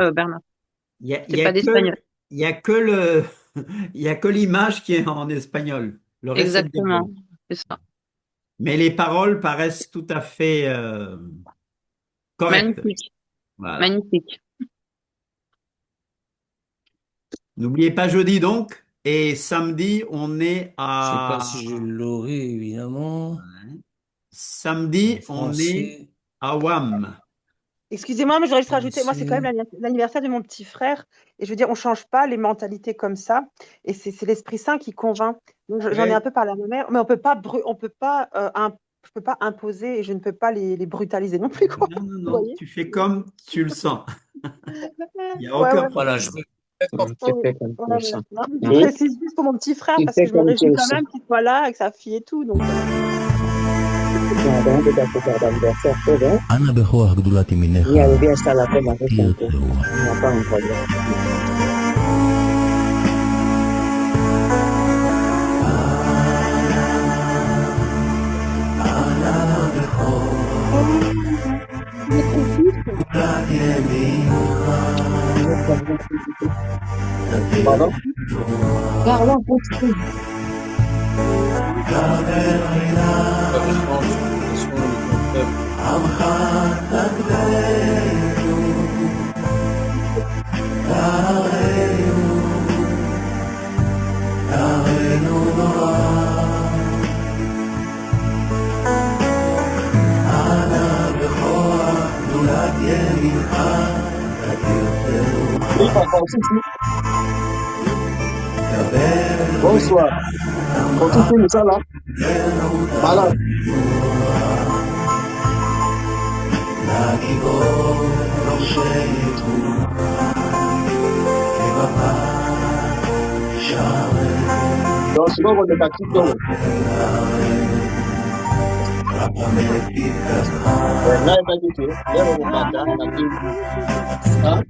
Euh, Bernard. Il C'était y a pas que, d'espagnol. il y a que le, il y a que l'image qui est en espagnol. Le reste, c'est de l'hébreu. Exactement. C'est ça. Mais les paroles paraissent tout à fait correctes. Magnifique. Voilà. Magnifique. N'oubliez pas jeudi donc. Et samedi, on est je sais pas à... si je l'aurai, évidemment, en Samedi, on est français. à WAM. Excusez-moi, mais j'aurais juste rajouté, moi, c'est quand Français. même l'anniversaire de mon petit frère. Et je veux dire, on ne change pas les mentalités comme ça. Et c'est l'Esprit Saint qui convainc. Donc, j'en ai un Ouais. peu parlé à ma mère, mais je peux pas imposer et je ne peux pas les brutaliser non plus, quoi. Non, non, Vous non. voyez? Tu fais comme tu le sens. Il n'y a Ouais, aucun ouais. Voilà, problème. je vais Oui, Tu fais comme tu voilà, le voilà. sens. Non, mais je précise juste pour mon petit frère Tu parce fais que je me comme tu réjouis le quand sens. même qu'il soit là avec sa fille et tout. Donc, אנא בכוח גדולת ימינך, Mira, debía estar la coma תהיה reciente. צרורה. No, pa' un rollo. Pardon? Parle un peu de truc. pas de France, de toute façon, le peuple. Oui, papa, si, si. Bonsoir. Quand tu finis ça là, malade. Donc, sinon, on est à qui donc? Là, il va dire, là, on va battre, hein?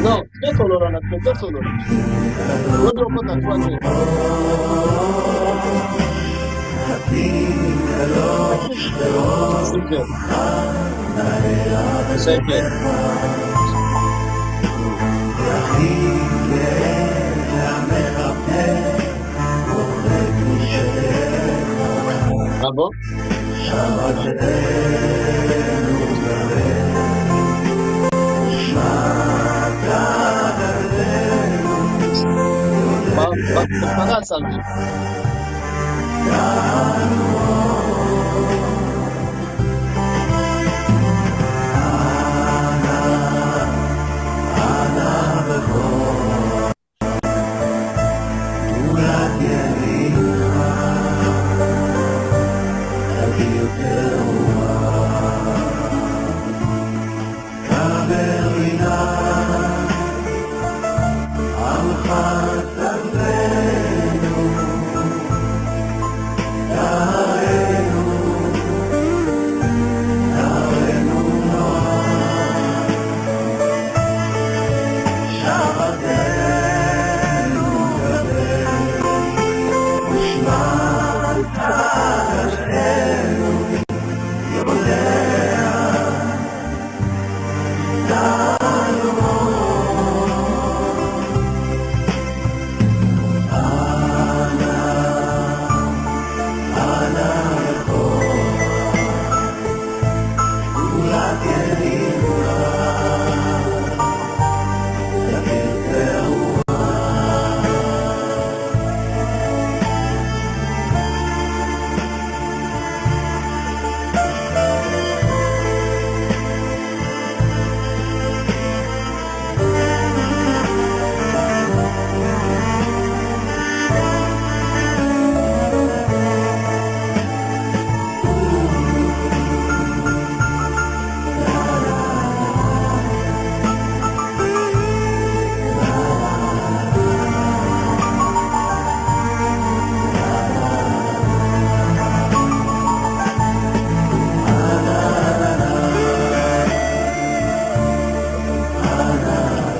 Non, c'est solo, là, c'est solo. On doit pas t'attraper. C'est clair. C'est clair. Ah bon? Para samedi.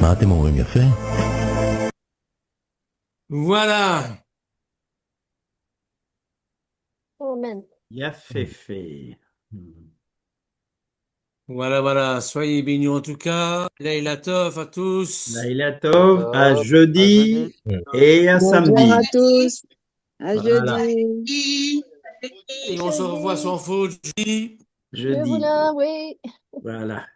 מה אתם אומרים, יפה? Voilà. Amen. Yaféfé. Voilà. Soyez bénis en tout cas. Leila Tov à tous. Laïla Tov, à jeudi et à Bonjour samedi. à tous. À Voilà. jeudi. Et on se revoit sans faute jeudi. Jeudi. Oui. Voilà.